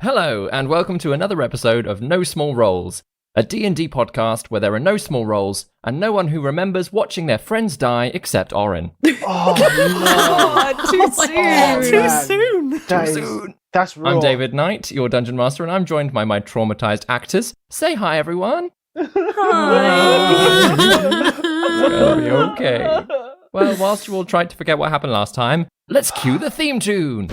Hello, and welcome to another episode of No Small Roles, a D&D podcast where there are no small roles and no one who remembers watching their friends die except Orryn. Oh, no. Too soon. Too soon. That's raw. I'm David Knight, your Dungeon Master, and I'm joined by my traumatized actors. Say hi, everyone. Hi. It's gonna be okay. Well, whilst you all tried to forget what happened last time, let's cue the theme tune.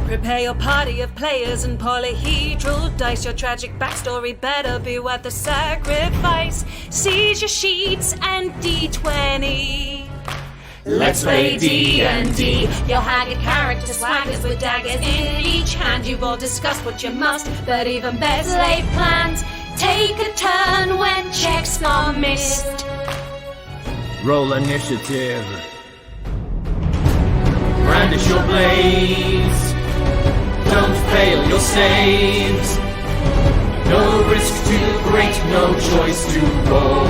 Prepare your party of players and polyhedral dice. Your tragic backstory better be worth the sacrifice. Seize your sheets and D20. Let's play D&D. Your haggard character swaggers with daggers in each hand. You've all discussed what you must, but even better laid plans. Take a turn when checks are missed. Roll initiative. Brandish your blades. Don't fail your saves. No risk too great, no choice to roll.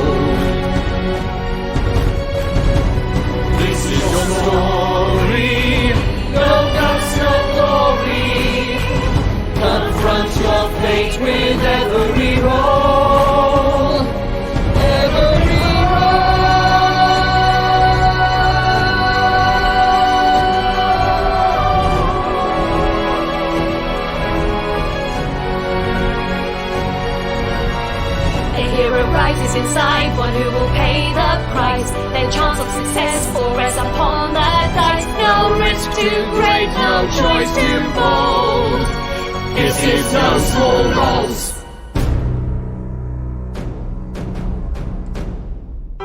This is your story. No guts, no glory. Confront your fate with every roll. Every rises inside, one who will pay the price. Their chance of success will rest upon the dice. No risk too great, no choice too bold. This is No Small Roles.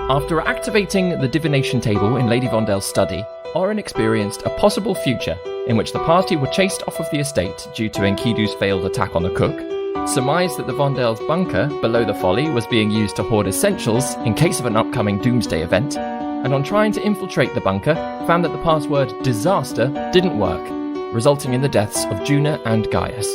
After activating the divination table in Lady Vondel's study, Orryn experienced a possible future in which the party were chased off of the estate due to Enkidu's failed attack on the cook, surmised that the Vondel's bunker below the folly was being used to hoard essentials in case of an upcoming doomsday event, and on trying to infiltrate the bunker, found that the password disaster didn't work, resulting in the deaths of Juna and Gaius.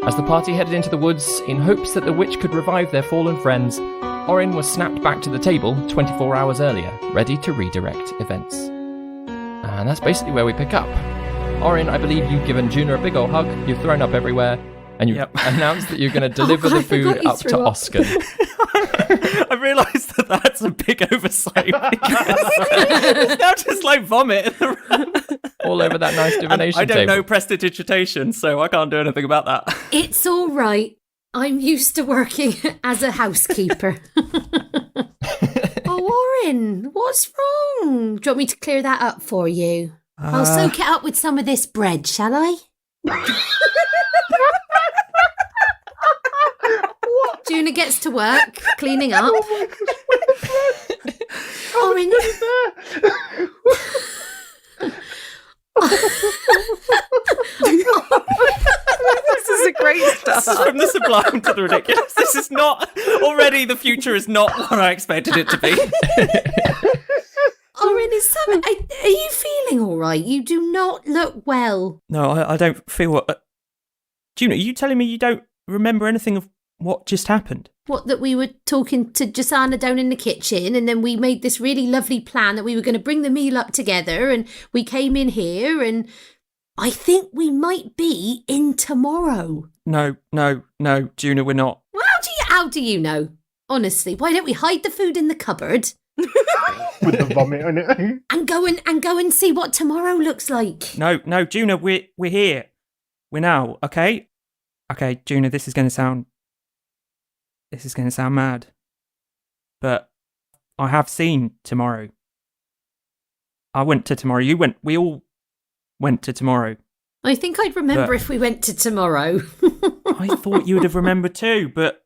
As the party headed into the woods in hopes that the witch could revive their fallen friends, Orryn was snapped back to the table 24 hours earlier, ready to redirect events. And that's basically where we pick up. Orryn, I believe you've given Juna a big ol' hug, you've thrown up everywhere, and you announced that you're going to deliver the food up to Oscar. I realised that that's a big oversight. It's now just like vomit in the room. All over that nice divination I don't table. know prestidigitation, so I can't do anything about that. It's all right. I'm used to working as a housekeeper. Oh, Orryn, what's wrong? Do you want me to clear that up for you? I'll soak it up with some of this bread, shall I? Juna gets to work, cleaning up. Orryn. This is a great start. This is from the sublime to the ridiculous. This is not... Already the future is not what I expected it to be. Orryn, are you feeling all right? You do not look well. No, I don't feel... Juna, are you telling me you don't remember anything of what just happened? What, that we were talking to Jasana down in the kitchen, and then we made this really lovely plan that we were going to bring the meal up together, and we came in here, and I think we might be in tomorrow. No, Juna, we're not. Well, how do you know? Honestly, why don't we hide the food in the cupboard With the vomit on it. and go and see what tomorrow looks like? No, Juna, we're here. We're now, okay? Okay, Juna, this is going to sound mad. But I have seen tomorrow. I went to tomorrow. We all went to tomorrow. I think I'd remember But- if we went to tomorrow. I thought you would have remembered too, but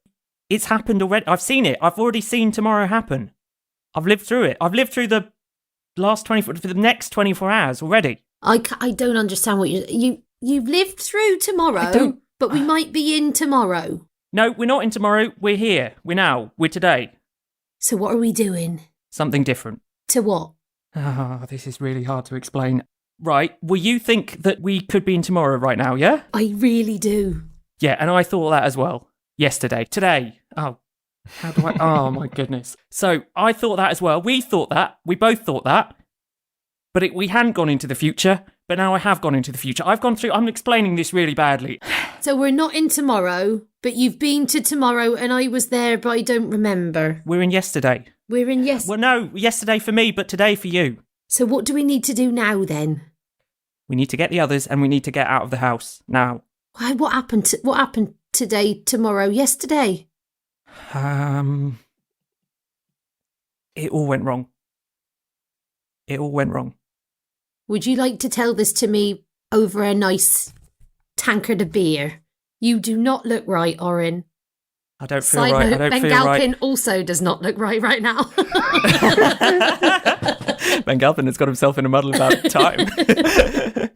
it's happened already. I've seen it. I've already seen tomorrow happen. I've lived through it. I've lived through the last 24, for the next 24 hours already. I don't understand what you've lived through tomorrow, but we might be in tomorrow. No, we're not in tomorrow. We're here. We're now. We're today. So what are we doing? Something different. To what? This is really hard to explain. Right, well, you think that we could be in tomorrow right now, yeah? I really do. Yeah, and I thought that as well. Yesterday. Today. Oh, how do I... Oh, my goodness. So, I thought that as well. We thought that. We both thought that. But we hadn't gone into the future. But now I have gone into the future. I've gone through... I'm explaining this really badly. So we're not in tomorrow, but you've been to tomorrow and I was there, but I don't remember. We're in yesterday. We're in Well, no, yesterday for me, but today for you. So what do we need to do now then? We need to get the others and we need to get out of the house now. Why? What happened today, tomorrow, yesterday? It all went wrong. It all went wrong. Would you like to tell this to me over a nice tankard of beer? You do not look right, Orryn. I don't feel Side right. note, I don't Ben feel Galpin right. also does not look right now. Ben Galpin has got himself in a muddle about time.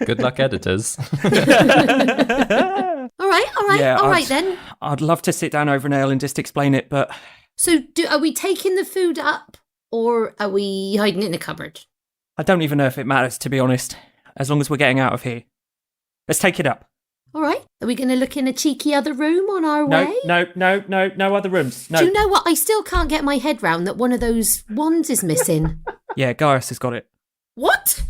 Good luck, editors. All right then. I'd love to sit down over an ale and just explain it, but So are we taking the food up or are we hiding it in the cupboard? I don't even know if it matters, to be honest, as long as we're getting out of here. Let's take it up. All right. Are we going to look in a cheeky other room on our way? No other rooms. No. Do you know what? I still can't get my head round that one of those wands is missing. Yeah, Gaius has got it. What?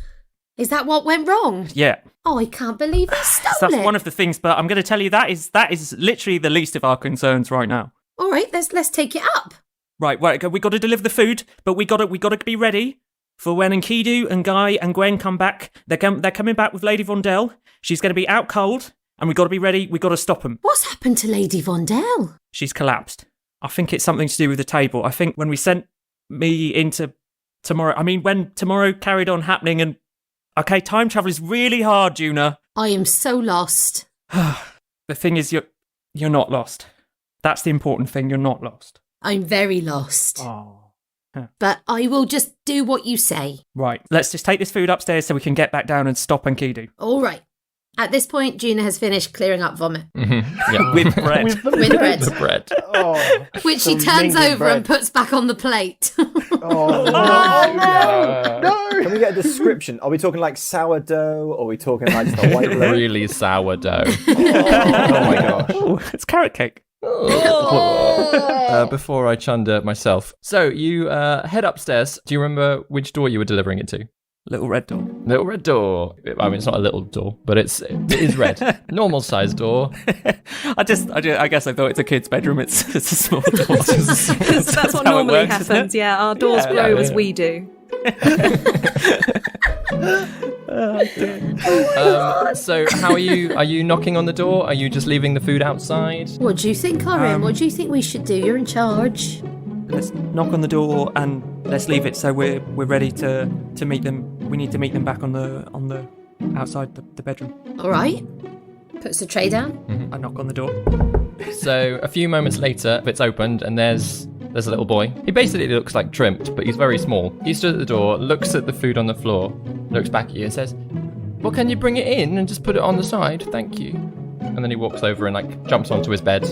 Is that what went wrong? Yeah. Oh, I can't believe he stole That's it. one of the things, but I'm going to tell you that is literally the least of our concerns right now. All right, let's take it up. Right, we got to deliver the food, but we got to be ready for when Enkidu and Guy and Gwen come back. They're coming back with Lady Vondel. She's going to be out cold, and we got to be ready. We got to stop them. What's happened to Lady Vondel? She's collapsed. I think it's something to do with the table. I think when we sent me into tomorrow, when tomorrow carried on happening, and okay, time travel is really hard, Juna. I am so lost. The thing is, you're not lost. That's the important thing. You're not lost. I'm very lost. Oh. But I will just do what you say. Right, let's just take this food upstairs so we can get back down and stop Enkidu. All right. At this point, Juna has finished clearing up vomit. Mm-hmm. Yeah. With bread. With bread. The bread. Oh, Which she some turns mingled over bread. and puts back on the plate. Oh, no. Can we get a description? Are we talking like sourdough? Or are we talking like just a white loaf? Really sourdough. Oh my gosh. Oh, it's carrot cake. Before I chunder myself. So you head upstairs. Do you remember which door you were delivering it to? Little red door. Little red door. I mean, it's not a little door, but it is red. Normal size door. I guess I thought it's a kid's bedroom. It's a small door. That's what how it normally works, isn't happens. it? Yeah, our doors Yeah, grow yeah. as we do. So how are you? Are you knocking on the door? Are you just leaving the food outside? What do you think, Orryn? What do you think we should do? You're in charge. Let's knock on the door and let's leave it so we're ready to meet them. We need to meet them back on the outside the bedroom. All right. Puts the tray down. I knock on the door. So a few moments later, it's opened and there's a little boy. He basically looks like Trimmed, but he's very small. He stood at the door, looks at the food on the floor, looks back at you and says, "Well, can you bring it in and just put it on the side? Thank you." And then he walks over and jumps onto his bed,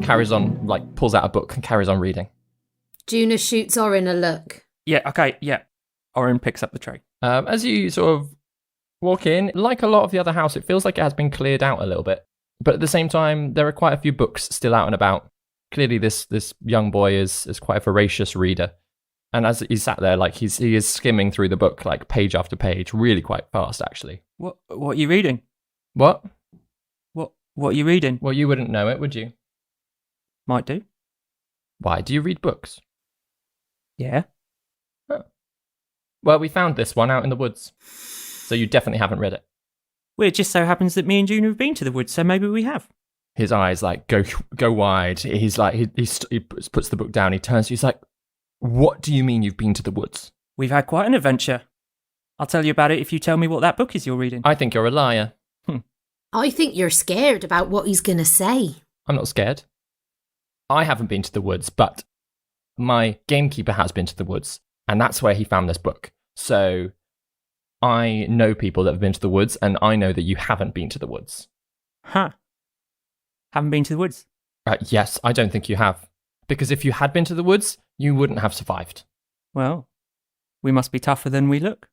carries on, pulls out a book and carries on reading. Juna shoots Orryn a look. Yeah, okay, yeah. Orryn picks up the tray. As you sort of walk in, like a lot of the other house, it feels like it has been cleared out a little bit. But at the same time, there are quite a few books still out and about. Clearly, this young boy is quite a voracious reader. And as he sat there, he is skimming through the book, page after page, really quite fast, actually. What are you reading? What? What are you reading? Well, you wouldn't know it, would you? Might do. Why do you read books? Yeah. Oh. Well, we found this one out in the woods. So you definitely haven't read it. Well, it just so happens that me and Juna have been to the woods, so maybe we have. His eyes go wide. He's he puts the book down. He turns. He's like, "What do you mean you've been to the woods?" We've had quite an adventure. I'll tell you about it if you tell me what that book is you're reading. I think you're a liar. I think you're scared about what he's going to say. I'm not scared. I haven't been to the woods, but my gamekeeper has been to the woods, and that's where he found this book. So I know people that have been to the woods, and I know that you haven't been to the woods. Huh. Haven't been to the woods? Yes, I don't think you have. Because if you had been to the woods, you wouldn't have survived. Well, we must be tougher than we look.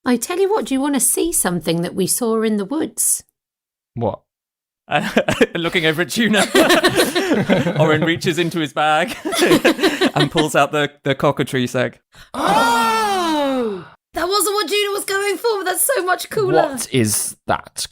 I tell you what, do you want to see something that we saw in the woods? What? Looking over at Juna. Orryn reaches into his bag and pulls out the cockatrice egg. Oh! That wasn't what Juna was going for, but that's so much cooler. What is that?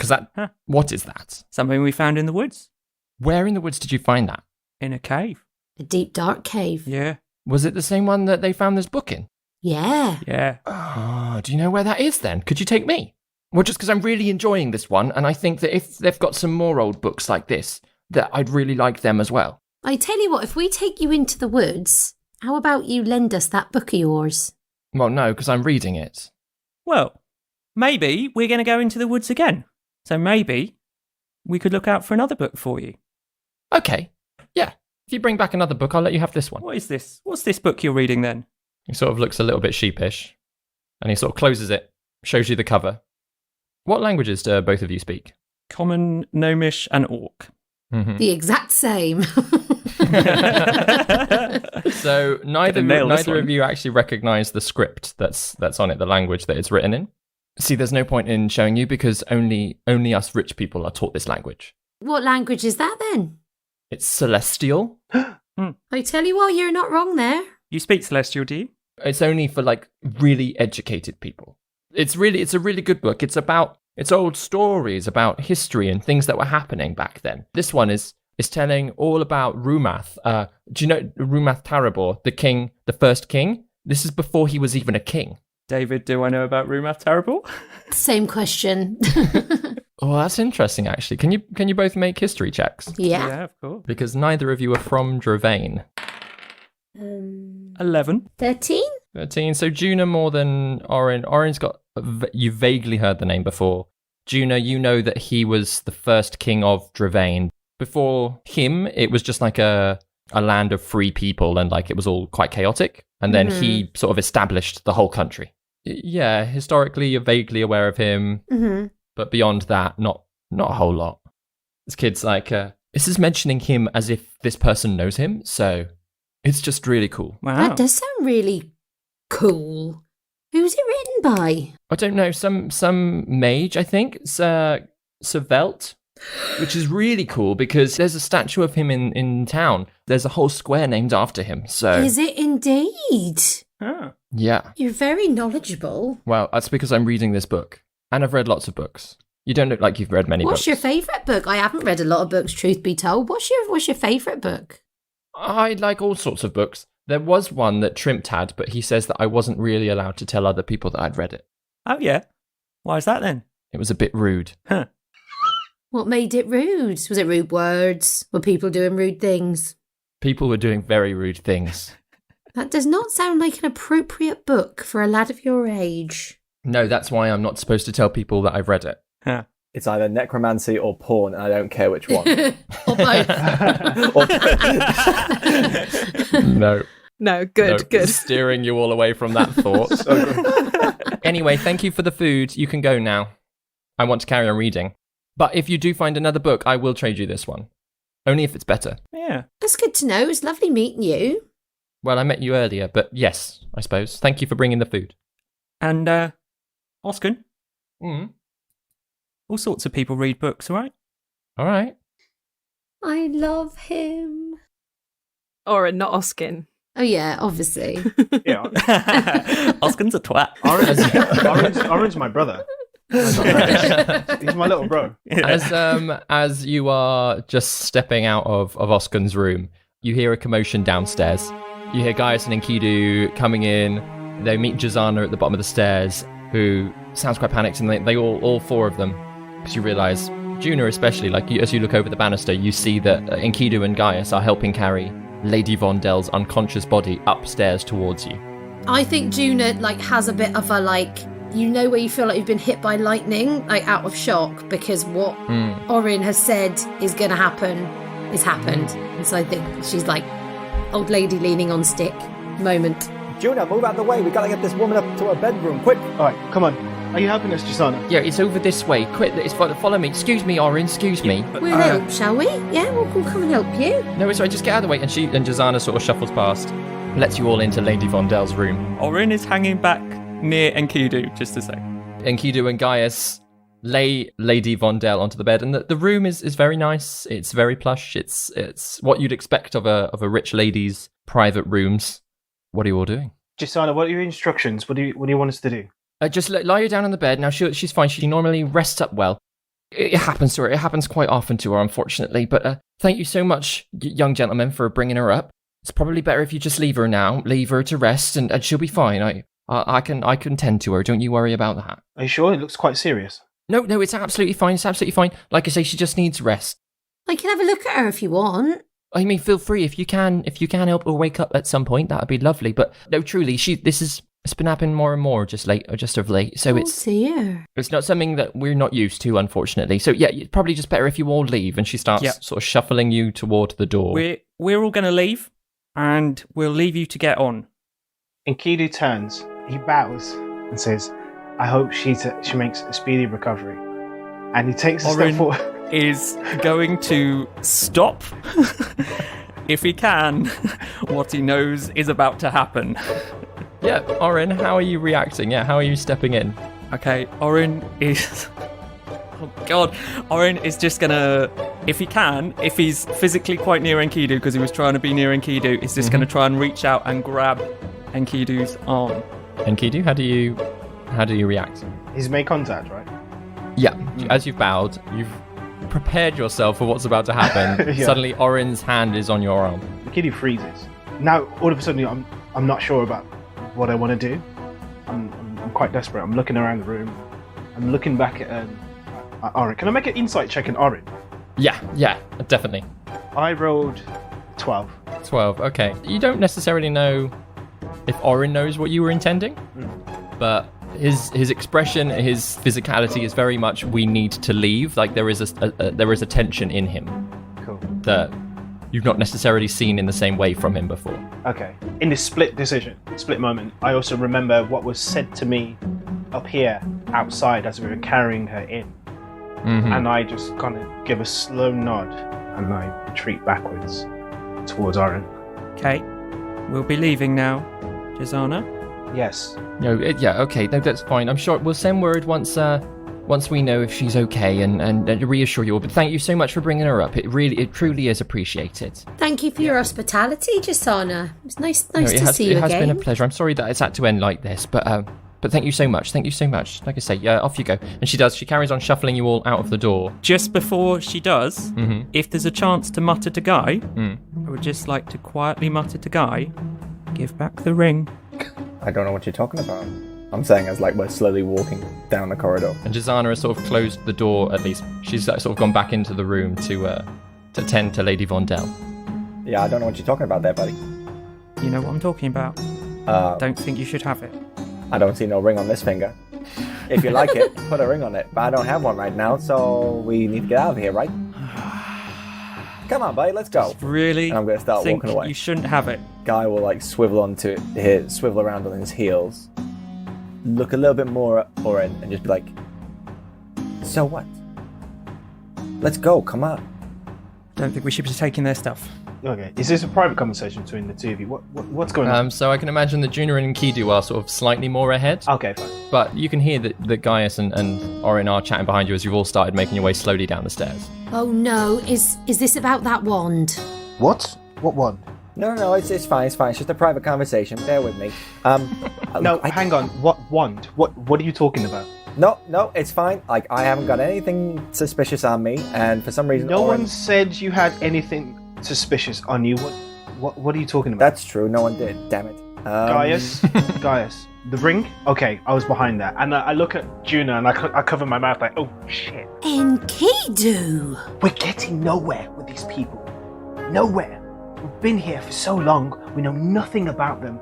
What is that? Something we found in the woods. Where in the woods did you find that? In a cave. A deep, dark cave. Yeah. Was it the same one that they found this book in? Yeah. Yeah. Oh, do you know where that is then? Could you take me? Well, just because I'm really enjoying this one, and I think that if they've got some more old books like this, that I'd really like them as well. I tell you what, if we take you into the woods, how about you lend us that book of yours? Well, no, because I'm reading it. Well, maybe we're going to go into the woods again. So maybe we could look out for another book for you. Okay, yeah. If you bring back another book, I'll let you have this one. What is this? What's this book you're reading then? He sort of looks a little bit sheepish, and he sort of closes it, shows you the cover. What languages do both of you speak? Common, Gnomish, and Orc. Mm-hmm. The exact same. So neither of you actually recognise the script that's on it, the language that it's written in. See, there's no point in showing you because only us rich people are taught this language. What language is that then? It's Celestial. I tell you what, you're not wrong there. You speak Celestial, do you? It's only for like really educated people. It's a really good book. It's old stories about history and things that were happening back then. This one is telling all about Rumath. Do you know Rumath Tarabor, the first king? This is before he was even a king. David, do I know about Rumath Terrible? Same question. Oh, that's interesting, actually. Can you both make history checks? Yeah. Of course. Because neither of you are from Dravain. 11. 13? 13. So Juna more than Orryn. Orryn's got... You vaguely heard the name before. Juna, you know that he was the first king of Dravain. Before him, it was just like a land of free people and like it was all quite chaotic. And then he sort of established the whole country. Yeah, historically, you're vaguely aware of him. Mm-hmm. But beyond that, not a whole lot. This kid's like... this is mentioning him as if this person knows him, so it's just really cool. Wow. That does sound really cool. Who's it written by? I don't know, some mage, I think. It's Savelt, which is really cool because there's a statue of him in town. There's a whole square named after him, so... Is it indeed? Ah. Yeah. You're very knowledgeable. Well, that's because I'm reading this book. And I've read lots of books. You don't look like you've read many books. What's your favourite book? I haven't read a lot of books, truth be told. What's your favourite book? I like all sorts of books. There was one that Trimpt had, but he says that I wasn't really allowed to tell other people that I'd read it. Oh, yeah? Why is that then? It was a bit rude. Huh. What made it rude? Was it rude words? Were people doing rude things? People were doing very rude things. That does not sound like an appropriate book for a lad of your age. No, that's why I'm not supposed to tell people that I've read it. Huh. It's either necromancy or porn, and I don't care which one. Or both. No. No, good. Steering you all away from that thought. Anyway, thank you for the food. You can go now. I want to carry on reading. But if you do find another book, I will trade you this one. Only if it's better. Yeah. That's good to know. It was lovely meeting you. Well, I met you earlier, but yes, I suppose. Thank you for bringing the food. And, Oscar? Mm. All sorts of people read books, all right? All right. I love him. Orryn, not Oskin. Oh, yeah, obviously. Yeah, Oscar's a twat. Orryn's my brother. He's my little bro. As you are just stepping out of Oskin's room, you hear a commotion downstairs. You hear Gaius and Enkidu coming in. They meet Juzana at the bottom of the stairs, who sounds quite panicked, and they all four of them, because you realise, Juna especially, like as you look over the banister, you see that Enkidu and Gaius are helping carry Lady Vondel's unconscious body upstairs towards you. I think Juna has a bit of a where you feel like you've been hit by lightning, out of shock, because what Orryn has said is going to happen is happened. And so I think she's like old lady leaning on stick moment. Juna, move out of the way. We gotta get this woman up to her bedroom, quick. All right, come on. Are you helping us, Juzana? Yeah, it's over this way. Quick, follow me. Excuse me, Orryn, excuse me. We'll help, shall we? Yeah, we'll come and help you. No, it's all right, just get out of the way. And Juzana sort of shuffles past, lets you all into Lady Vondel's room. Orryn is hanging back near Enkidu, just to say. Enkidu and Gaius lay Lady Vondel onto the bed, and the room is very nice. It's very plush. It's what you'd expect of a rich lady's private rooms. What are you all doing? Gisana, what are your instructions? What do you want us to do? Just lie her down on the bed. Now she's fine. She normally rests up well. It happens to her. It happens quite often to her, unfortunately. But thank you so much, young gentleman, for bringing her up. It's probably better if you just leave her now. Leave her to rest, and she'll be fine. I can tend to her. Don't you worry about that. Are you sure? It looks quite serious. No, it's absolutely fine. It's absolutely fine. Like I say, she just needs rest. I can have a look at her if you want. I mean, feel free if you can help her wake up at some point. That would be lovely. But no, truly, it's been happening more and more just of late. So it's not something that we're not used to, unfortunately. So yeah, it's probably just better if you all leave. And she starts sort of shuffling you toward the door. We're all going to leave, and we'll leave you to get on. Enkidu turns, he bows, and says, I hope she makes a speedy recovery. And he takes a step forward. Is going to stop, if he can, what he knows is about to happen. Yeah, Orryn, how are you reacting? Yeah, how are you stepping in? Okay, Orryn is... Oh, God. Orryn is just gonna... If he can, if he's physically quite near Enkidu, because he was trying to be near Enkidu, he's just gonna try and reach out and grab Enkidu's arm. Enkidu, how do you react? He's made contact, right? Yeah, as you've bowed, you've prepared yourself for what's about to happen. Yeah. Suddenly, Orryn's hand is on your arm. Enkidu freezes. Now, all of a sudden, I'm not sure about what I want to do. I'm quite desperate. I'm looking around the room. I'm looking back at Orryn. Can I make an insight check on Orryn? Yeah, definitely. I rolled 12. 12, okay. You don't necessarily know if Orryn knows what you were intending, but his expression, his physicality is very much, we need to leave. Like there is a tension in him. Cool. That you've not necessarily seen in the same way from him before. Okay. In this split moment, I also remember what was said to me up here outside as we were carrying her in. Mm-hmm. And I just kind of give a slow nod and I retreat backwards towards Orryn. Okay. We'll be leaving now, Gisana. Yes. No, yeah, okay, no, that's fine. I'm sure we'll send word once we know if she's okay and reassure you all. But thank you so much for bringing her up. It truly is appreciated. Thank you for your hospitality, Gisana. It's nice to see you again. It has been a pleasure. I'm sorry that it's had to end like this, but thank you so much. Thank you so much. Like I say, off you go. And she does. She carries on shuffling you all out of the door. Just before she does, if there's a chance to mutter to Guy, I would just like to quietly mutter to Guy, give back the ring. I don't know what you're talking about. I'm saying as like we're slowly walking down the corridor. And Gisana has sort of closed the door, at least. She's sort of gone back into the room to tend to Lady Vondel. Yeah, I don't know what you're talking about there, buddy. You know what I'm talking about. Don't think you should have it. I don't see no ring on this finger. If you like it, put a ring on it. But I don't have one right now, so we need to get out of here, right? Come on, buddy, let's go. Really? And I'm going to start walking away. You shouldn't have it. Guy will like swivel around on his heels, look a little bit more at Orryn, and just be like, so what? Let's go, come on. Don't think we should be taking their stuff. Okay, is this a private conversation between the two of you? What's going on? So I can imagine that Juna and Enkidu are sort of slightly more ahead. Okay, fine. But you can hear that Gaius and Orryn are chatting behind you as you've all started making your way slowly down the stairs. Oh no, is this about that wand? What? What wand? No, it's fine, it's just a private conversation. Bear with me. Hang on. What wand? What are you talking about? No, it's fine. Like, I haven't got anything suspicious on me, and for some reason... No one said you had anything suspicious on you. What are you talking about? That's true, no one did, damn it. Gaius, the ring? Okay, I was behind that. And I look at Juna and I cover my mouth like, oh shit. Enkidu! We're getting nowhere with these people. Nowhere. We've been here for so long, we know nothing about them.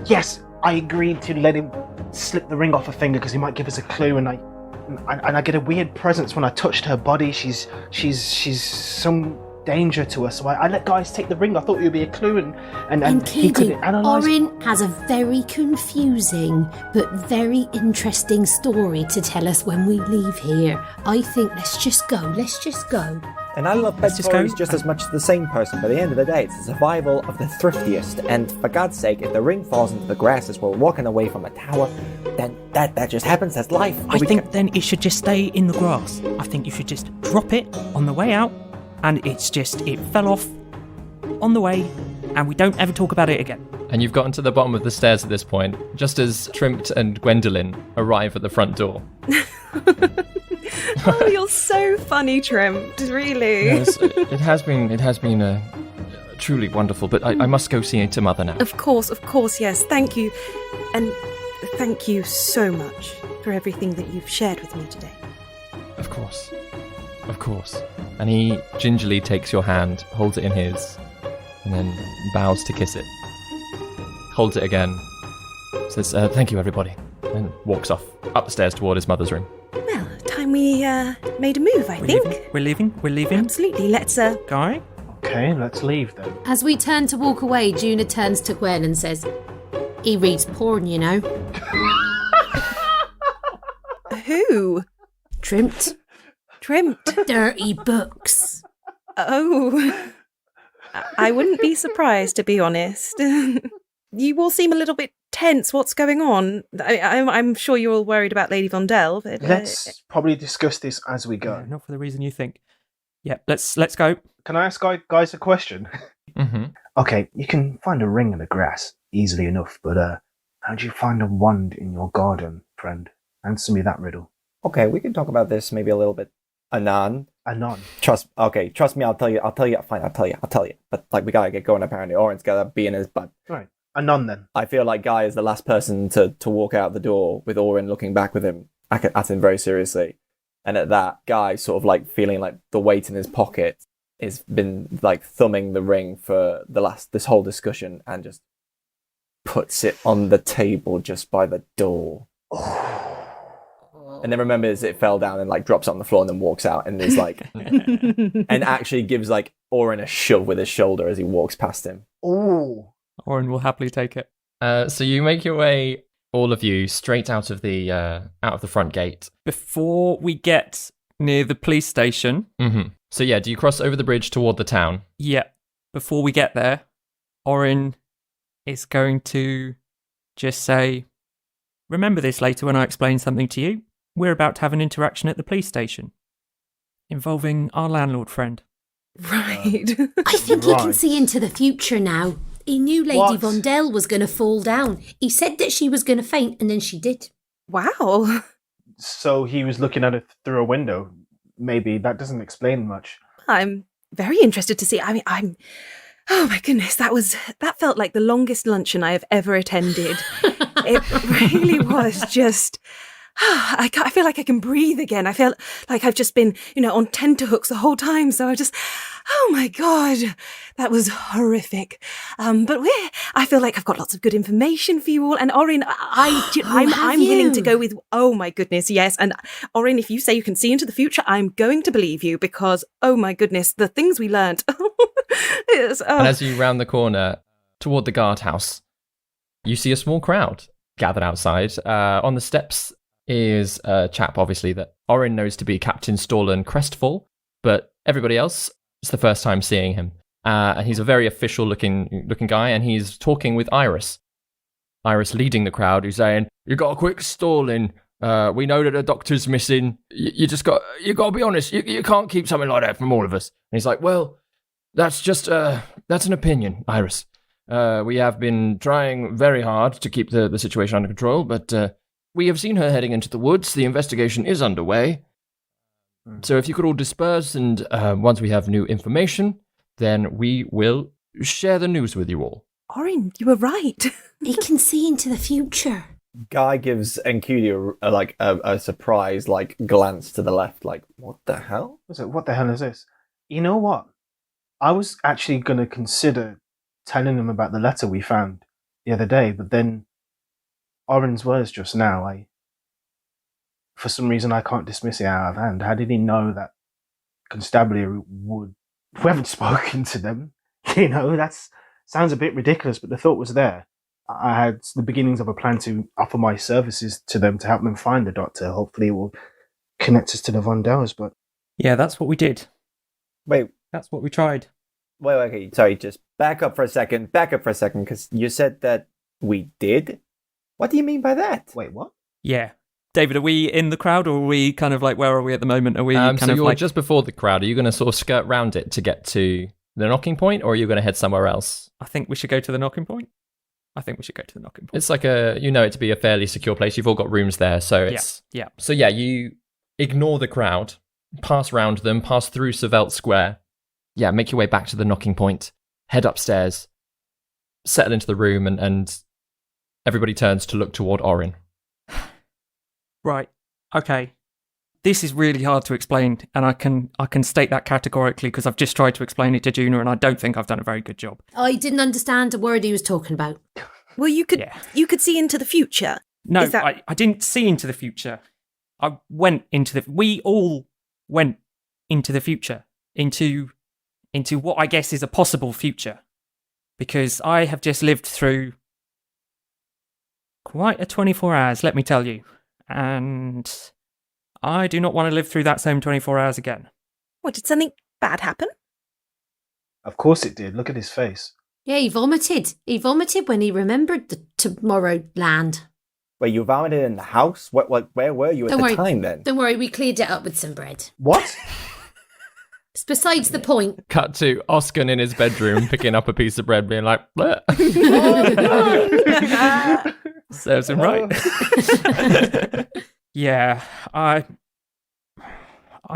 Yes, I agreed to let him slip the ring off her finger because he might give us a clue, and I get a weird presence when I touched her body. She's some danger to us, so I let Gaius take the ring. I thought it would be a clue, and he could analyse. Orryn has a very confusing but very interesting story to tell us when we leave here. I think let's just go. And I love bed stories just as much as the same person, but at the end of the day, it's the survival of the thriftiest. And for God's sake, if the ring falls into the grass as we're walking away from a tower, then that just happens. That's life. I think then it should just stay in the grass. I think you should just drop it on the way out, and it fell off on the way, and we don't ever talk about it again. And you've gotten to the bottom of the stairs at this point, just as Trimpt and Gwendolyn arrive at the front door. Oh, you're so funny, Trimpt, really. Yes, it has been truly wonderful, but I must go see to Mother now. Of course, yes. Thank you. And thank you so much for everything that you've shared with me today. Of course. And he gingerly takes your hand, holds it in his, and then bows to kiss it. Holds it again, says, thank you, everybody, and walks off up the stairs toward his mother's room. Well, time we made a move, I think. We're leaving. Absolutely. Let's Guy? Okay, let's leave then. As we turn to walk away, Juna turns to Gwen and says, he reads porn, you know. Who? Trimpt. Dirty books. Oh. I wouldn't be surprised, to be honest. You all seem a little bit tense. What's going on? I'm sure you're all worried about Lady Vondel, but... Let's probably discuss this as we go. Yeah, not for the reason you think. Yeah, let's go. Can I ask guys a question? Mm-hmm. Okay, you can find a ring in the grass easily enough, but how'd you find a wand in your garden, friend? Answer me that riddle. Okay, we can talk about this maybe a little bit. Anon. Trust me, I'll tell you. Fine, I'll tell you. But, like, we gotta get going, apparently. Orryn's gotta be in his butt. Right. Anon, then. I feel like Guy is the last person to walk out the door with Orryn looking back with him, at him very seriously. And at that, Guy sort of, like, feeling like the weight in his pocket has been, like, thumbing the ring for this whole discussion, and just puts it on the table just by the door. And then remembers it fell down and, like, drops it on the floor and then walks out and is like... and actually gives, like, Orryn a shove with his shoulder as he walks past him. Ooh. Orryn will happily take it. So you make your way, all of you, straight out of the front gate. Before we get near the police station... Mm-hmm. So yeah, do you cross over the bridge toward the town? Yeah. Before we get there, Orryn is going to just say, remember this later when I explain something to you. We're about to have an interaction at the police station involving our landlord friend. Right. I think he can see into the future now. He knew Lady What? Vondel was going to fall down. He said that she was going to faint, and then she did. Wow. So he was looking at it through a window. Maybe that doesn't explain much. I'm very interested to see. I mean, oh my goodness, that felt like the longest luncheon I have ever attended. It really was just... I feel like I can breathe again. I feel like I've just been, on tenterhooks the whole time. So oh my God, that was horrific. But I feel like I've got lots of good information for you all. And Orryn, I'm willing to go with, oh my goodness, yes. And Orryn, if you say you can see into the future, I'm going to believe you because, oh my goodness, the things we learned. Yes, oh. And as you round the corner toward the guardhouse, you see a small crowd gathered outside. On the steps is a chap, obviously, that Orryn knows to be Captain Storlan Crestfall, but everybody else, it's the first time seeing him. And he's a very official-looking guy, and he's talking with Iris. Iris leading the crowd, who's saying, "You got a quick Storlan. We know that a doctor's missing. You got to be honest. You can't keep something like that from all of us." And he's like, "Well, that's just that's an opinion, Iris. We have been trying very hard to keep the situation under control, but we have seen her heading into the woods. The investigation is underway. So if you could all disperse, and once we have new information, then we will share the news with you all." Orryn, you were right. He can see into the future. Guy gives Enkidu a surprise, like, glance to the left, like, what the hell? What the hell is this? You know what? I was actually going to consider telling him about the letter we found the other day, but then Orryn's words just now, for some reason I can't dismiss it out of hand. How did he know that constabulary would... We haven't spoken to them. That sounds a bit ridiculous, but the thought was there. I had the beginnings of a plan to offer my services to them to help them find the doctor. Hopefully it will connect us to the Vondels, but... Yeah, that's what we did. Wait. That's what we tried. Wait, okay, sorry, just back up for a second, because you said that we did? What do you mean by that? Wait, what? Yeah. David, are we in the crowd, or are we kind of like, where are we at the moment? Are we so you're just before the crowd. Are you going to sort of skirt round it to get to the knocking point, or are you going to head somewhere else? I think we should go to the knocking point. It's like it to be a fairly secure place. You've all got rooms there, so it's... Yeah. So yeah, you ignore the crowd, pass round them, pass through Savelt Square. Yeah, make your way back to the knocking point, head upstairs, settle into the room, and everybody turns to look toward Orryn. Right. Okay. This is really hard to explain, and I can state that categorically because I've just tried to explain it to Juna, and I don't think I've done a very good job. I didn't understand a word he was talking about. Well, you could see into the future. No, I didn't see into the future. I went into we all went into the future, into what I guess is a possible future, because I have just lived through quite a 24 hours, let me tell you. And I do not want to live through that same 24 hours again. What, did something bad happen? Of course it did. Look at his face. Yeah, he vomited. He vomited when he remembered the Tomorrowland. Wait, you vomited in the house? Where were you at the time then? Don't worry, we cleared it up with some bread. What? It's besides the point. Cut to Oscar in his bedroom, picking up a piece of bread, being like, bleh. Serves him right. Yeah, I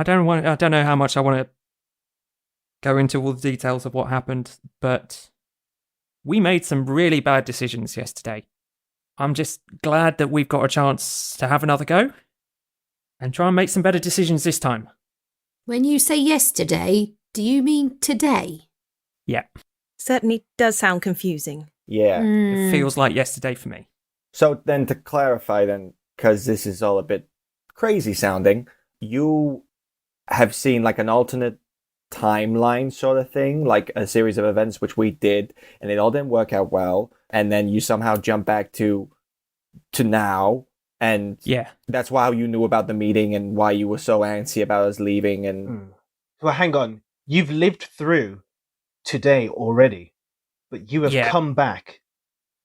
don't know how much I want to go into all the details of what happened, but we made some really bad decisions yesterday. I'm just glad that we've got a chance to have another go and try and make some better decisions this time. When you say yesterday, do you mean today? Yeah. Certainly does sound confusing. Yeah. It feels like yesterday for me. So then to clarify then, because this is all a bit crazy sounding, you have seen like an alternate timeline sort of thing, like a series of events which we did, and it all didn't work out well, and then you somehow jump back to now, and yeah, that's why you knew about the meeting and why you were so antsy about us leaving. And Well, hang on, you've lived through today already, but you have come back,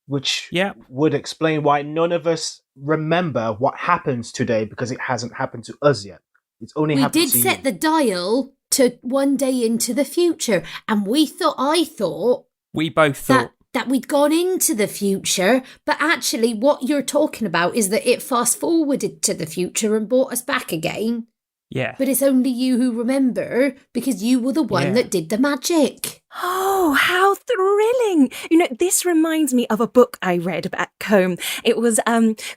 which would explain why none of us remember what happens today, because it hasn't happened to us yet. It's only happened to you. We did set the dial to one day into the future, and we both thought that we'd gone into the future, but actually what you're talking about is that it fast forwarded to the future and brought us back again. Yeah. But it's only you who remember, because you were the one that did the magic. Oh, how thrilling! You know, this reminds me of a book I read back home. It was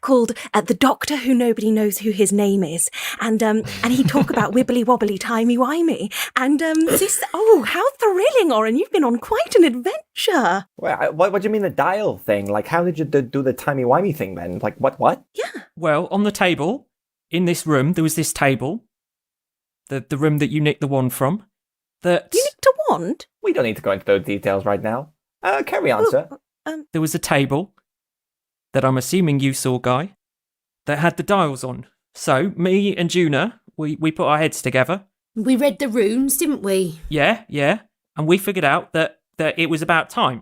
called The Doctor Who Nobody Knows Who His Name Is. And he talked about wibbly wobbly timey wimey. And how thrilling, Orryn! You've been on quite an adventure. Well, what do you mean the dial thing? Like, how did you do the timey wimey thing then? Like, what? Yeah. Well, on the table in this room, there was this table. The room that you nicked the wand from. You nicked a wand? We don't need to go into those details right now. Carry on, sir. There was a table that I'm assuming you saw, Guy, that had the dials on. So, me and Juna, we put our heads together. We read the runes, didn't we? Yeah. And we figured out that it was about time.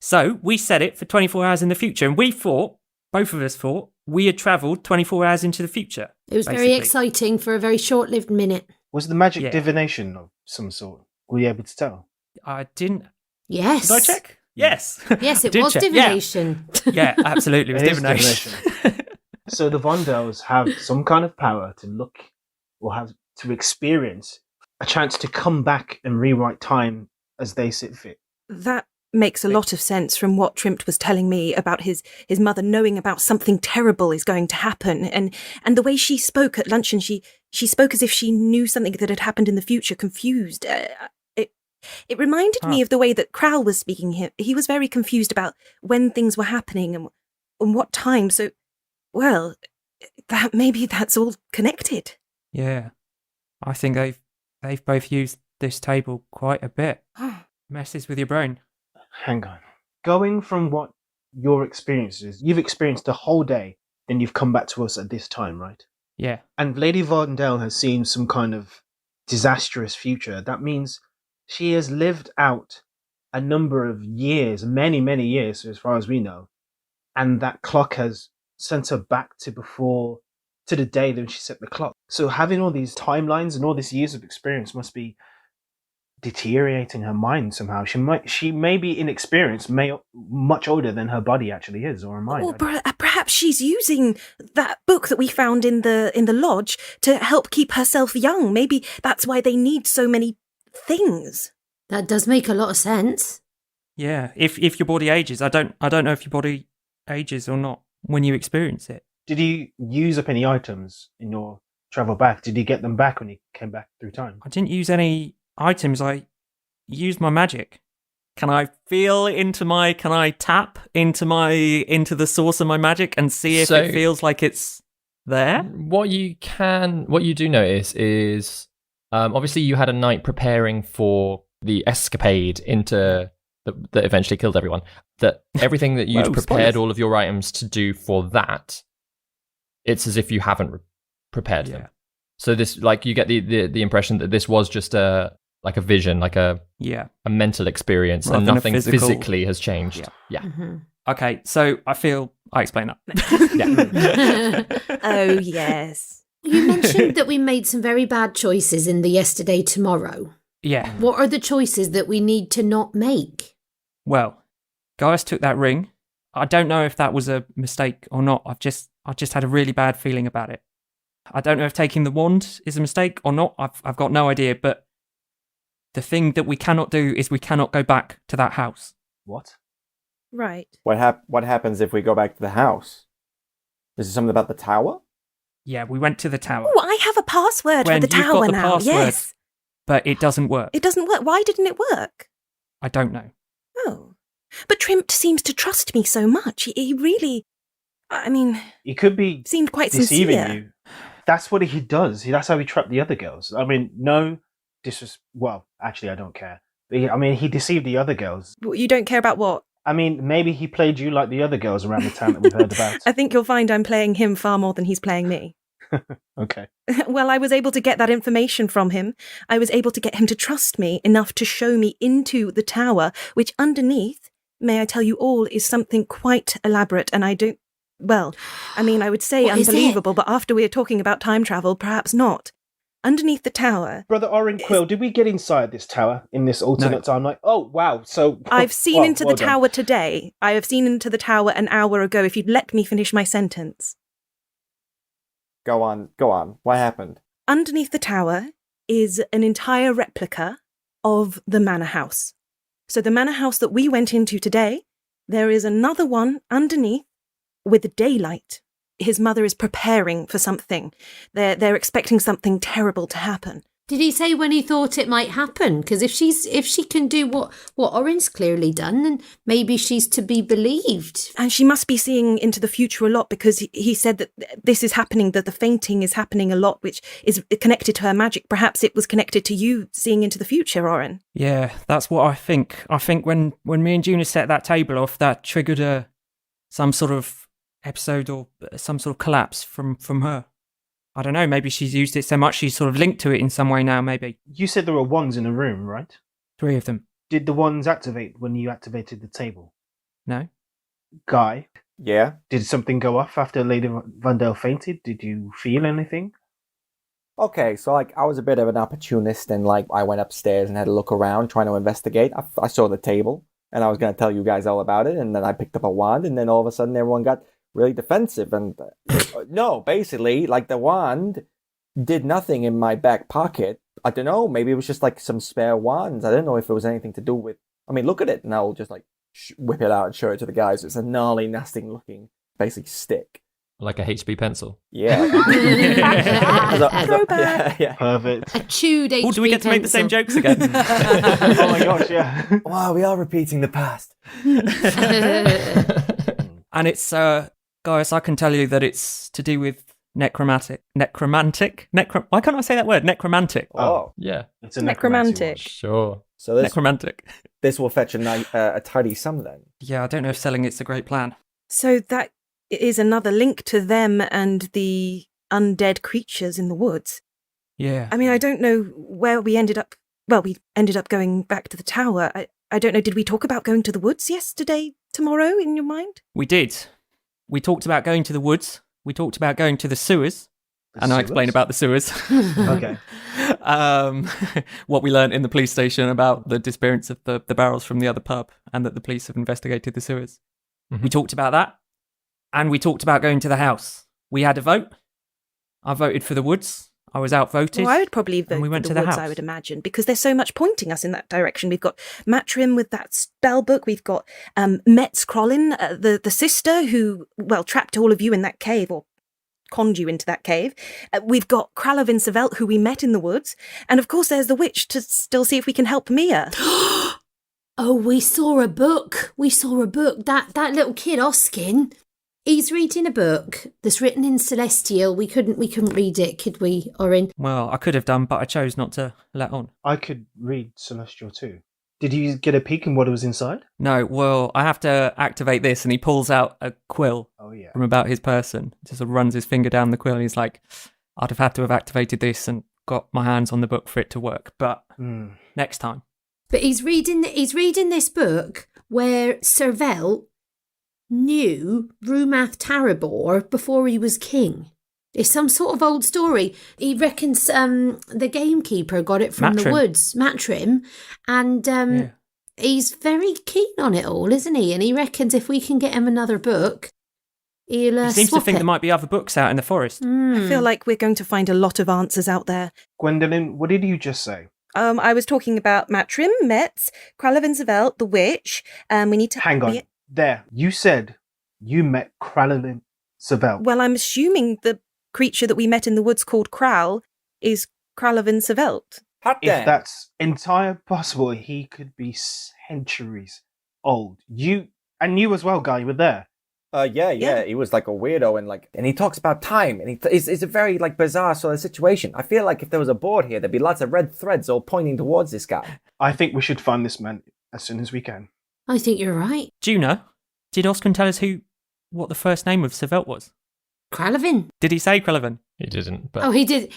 So, we set it for 24 hours in the future. And both of us thought, we had travelled 24 hours into the future. It was very exciting for a very short-lived minute. Was the magic divination of some sort? Were you able to tell? I didn't. Yes. Did I check? Yes. Yes, it was divination. Yeah, absolutely. It was divination. So the Vondells have some kind of power to look or have to experience a chance to come back and rewrite time as they see fit. That makes a lot of sense from what Trimpt was telling me about his mother knowing about something terrible is going to happen, and the way she spoke at luncheon, she spoke as if she knew something that had happened in the future, confused. It reminded me of the way that Crowell was speaking here. He was very confused about when things were happening and what time. So, well, maybe that's all connected. Yeah, I think they've both used this table quite a bit. Messes with your brain. Hang on. Going from what your experience is, you've experienced the whole day, then you've come back to us at this time, right? Yeah. And Lady Vondel has seen some kind of disastrous future. That means she has lived out a number of years, many, many years, as far as we know. And that clock has sent her back to the day that she set the clock. So having all these timelines and all these years of experience must be deteriorating her mind somehow. She may be inexperienced, much older than her body actually is, or her mind. Or perhaps she's using that book that we found in the lodge to help keep herself young. Maybe that's why they need so many things. That does make a lot of sense. Yeah, if your body ages, I don't know if your body ages or not when you experience it. Did you use up any items in your travel back? Did you get them back when you came back through time? I didn't use any items. I used my magic. Can I tap into the source of my magic and see if it feels like it's there? What you do notice is obviously you had a night preparing for the escapade that eventually killed everyone. That everything that you'd prepared all of your items to do for that, it's as if you haven't prepared them. So this, like, you get the impression that this was just a vision, like a mental experience, rather and nothing physically has changed. Yeah. Mm-hmm. Okay, so I explain that. Oh, yes. You mentioned that we made some very bad choices in the yesterday tomorrow. Yeah. What are the choices that we need to not make? Well, Gaius took that ring. I don't know if that was a mistake or not. I just had a really bad feeling about it. I don't know if taking the wand is a mistake or not. I've got no idea, but the thing that we cannot do is we cannot go back to that house. What? Right. What happens if we go back to the house? Is it something about the tower? Yeah, we went to the tower. Oh, I have a password for the tower now. Password, yes. But it doesn't work. It doesn't work. Why didn't it work? I don't know. Oh. But Trimp seems to trust me so much. He really... I mean... He could be seemed quite deceiving sincere. you. That's what he does. That's how he trapped the other girls. I mean, no... Well, actually, I don't care. But he deceived the other girls. You don't care about what? I mean, maybe he played you like the other girls around the town that we've heard about. I think you'll find I'm playing him far more than he's playing me. Okay. Well, I was able to get that information from him. I was able to get him to trust me enough to show me into the tower, which underneath, may I tell you all, is something quite elaborate, and I don't... Well, I mean, I would say What is unbelievable, but after we are talking about time travel, perhaps not. Underneath the tower... Brother Orryn Quill, did we get inside this tower in this alternate timeline? Oh, wow. So... I've seen into the done. tower today. I have seen into the tower an hour ago, if you'd let me finish my sentence. Go on. What happened? Underneath the tower is an entire replica of the manor house. So the manor house that we went into today, there is another one underneath with daylight. His mother is preparing for something. They're expecting something terrible to happen. Did he say when he thought it might happen? Because if she can do what Orryn's clearly done, then maybe she's to be believed. And she must be seeing into the future a lot, because he said that this is happening, that the fainting is happening a lot, which is connected to her magic. Perhaps it was connected to you seeing into the future, Orryn. Yeah, that's what I think. I think when me and Juna set that table off, that triggered some sort of episode or some sort of collapse from her. I don't know, maybe she's used it so much she's sort of linked to it in some way now, maybe. You said there were wands in the room, right? 3 of them. Did the wands activate when you activated the table? No? Guy? Yeah? Did something go off after Lady Vandel fainted? Did you feel anything? Okay, so I was a bit of an opportunist, and I went upstairs and had a look around trying to investigate. I saw the table, and I was going to tell you guys all about it, and then I picked up a wand, and then all of a sudden everyone got really defensive, and no, basically, the wand did nothing in my back pocket. I don't know, maybe it was just some spare wands. I don't know if it was anything to do with... I mean, look at it, and I'll just whip it out and show it to the guys. It's a gnarly, nasty looking, basically stick. Like a HB pencil. Yeah. Throwback. Yeah. Perfect. A chewed HB Oh, do we get to make the same pencil. jokes again? Oh my gosh, yeah. Wow, we are repeating the past. And it's, Gaius, I can tell you that it's to do with necromantic. Why can't I say that word? Necromantic. Oh. Yeah. It's a Necromantic. Sure. So Necromantic. this will fetch a tidy sum then. Yeah, I don't know if selling it's a great plan. So that is another link to them and the undead creatures in the woods. Yeah. I mean, I don't know where we ended up. Well, we ended up going back to the tower. I don't know, did we talk about going to the woods tomorrow, in your mind? We did. We talked about going to the woods. We talked about going to the sewers. I explained about the sewers. Okay. What we learned in the police station about the disappearance of the barrels from the other pub and that the police have investigated the sewers. We talked about that. And we talked about going to the house. We had a vote. I voted for the woods. I was outvoted. Well, I would probably vote we went for to the the woods, house. I would imagine, because there's so much pointing us in that direction. We've got Matrim with that spell book. We've got Metz Crolin, the sister who, well, trapped all of you in that cave, or conned you into that cave. We've got Kralovin Savelt, who we met in the woods. And of course, there's the witch to still see if we can help Mia. Oh, we saw a book. That little kid, Oskin, he's reading a book that's written in Celestial. We couldn't read it, could we, Orryn? Well, I could have done, but I chose not to let on. I could read Celestial too. Did you get a peek in what was inside? No, well, I have to activate this, and he pulls out a quill Oh, yeah. from about his person. Just sort of runs his finger down the quill, and he's like, I'd have had to have activated this and got my hands on the book for it to work, but next time. But he's reading this book where Servelt knew Rumath Tarabor before he was king. It's some sort of old story. He reckons the gamekeeper got it from the Matrim. woods, Matrim, and he's very keen on it all, isn't he? And he reckons if we can get him another book, he'll He seems to swap think it. there might be other books out in the forest. I feel like we're going to find a lot of answers out there. Gwendolyn, what did you just say? I was talking about Matrim, Metz, Kralovin Savelt, the witch. We need to... Hang on. There. You said you met Kralin Savelt. Well, I'm assuming the creature that we met in the woods called Kral is Kralovin Savelt. Hot If damn. that's entirely possible, he could be centuries old. You as well, Guy. You were there. Yeah. He was like a weirdo and he talks about time and it's a very like bizarre sort of situation. I feel like if there was a board here, there'd be lots of red threads all pointing towards this guy. I think we should find this man as soon as we can. I think you're right. Juna, did Oscar tell us what the first name of Savelt was? Kralovin. Did he say Krelevin? He didn't, but Oh, he did.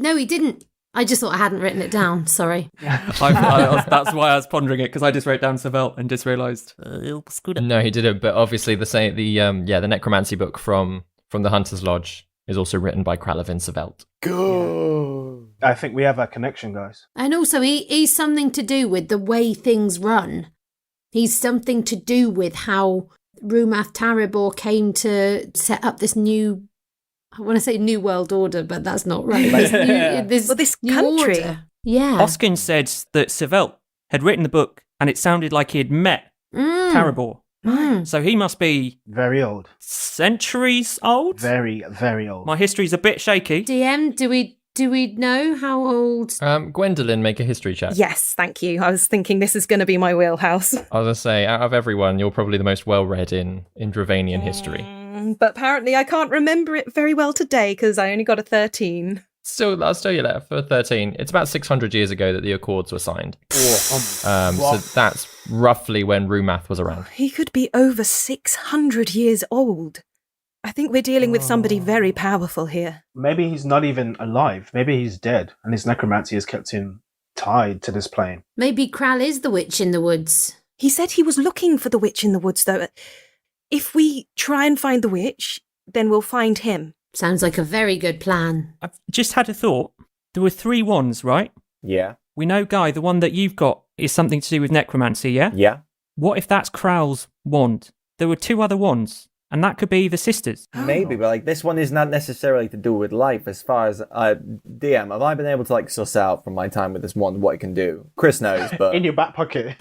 No, he didn't. I just thought I hadn't written it down. Sorry. That's why I was pondering it, because I just wrote down Savelt and just realised. no, he didn't. But obviously, the necromancy book from the Hunter's Lodge is also written by Kralovin Savelt. Go. I think we have a connection, guys. And also, he's something to do with the way things run. He's something to do with how Rumath Tarabor came to set up this new... I want to say New World Order, but that's not right. This new country. order. Yeah. Oskin said that Savelt had written the book and it sounded like he had met Tarabor. So he must be Very old. centuries old? Very, very old. My history's a bit shaky. DM, do we know how old? Gwendolyn, make a history check. Yes, thank you. I was thinking this is going to be my wheelhouse. I was going to say, out of everyone, you're probably the most well-read in Dravanian history. But apparently I can't remember it very well today because I only got a 13. Still, I'll still you there for 13. It's about 600 years ago that the Accords were signed. So that's roughly when Rumath was around. He could be over 600 years old. I think we're dealing with somebody very powerful here. Maybe he's not even alive. Maybe he's dead, and his necromancy has kept him tied to this plane. Maybe Kral is the witch in the woods. He said he was looking for the witch in the woods, though. If we try and find the witch, then we'll find him. Sounds like a very good plan. I've just had a thought. There were 3 wands, right? Yeah. We know, Guy, the one that you've got is something to do with necromancy, yeah? Yeah. What if that's Kral's wand? There were 2 other wands, and that could be the sisters. Maybe, but like this one is not necessarily to do with life. As far as DM, have I been able to like suss out from my time with this wand what it can do? Chris knows, but In your back pocket.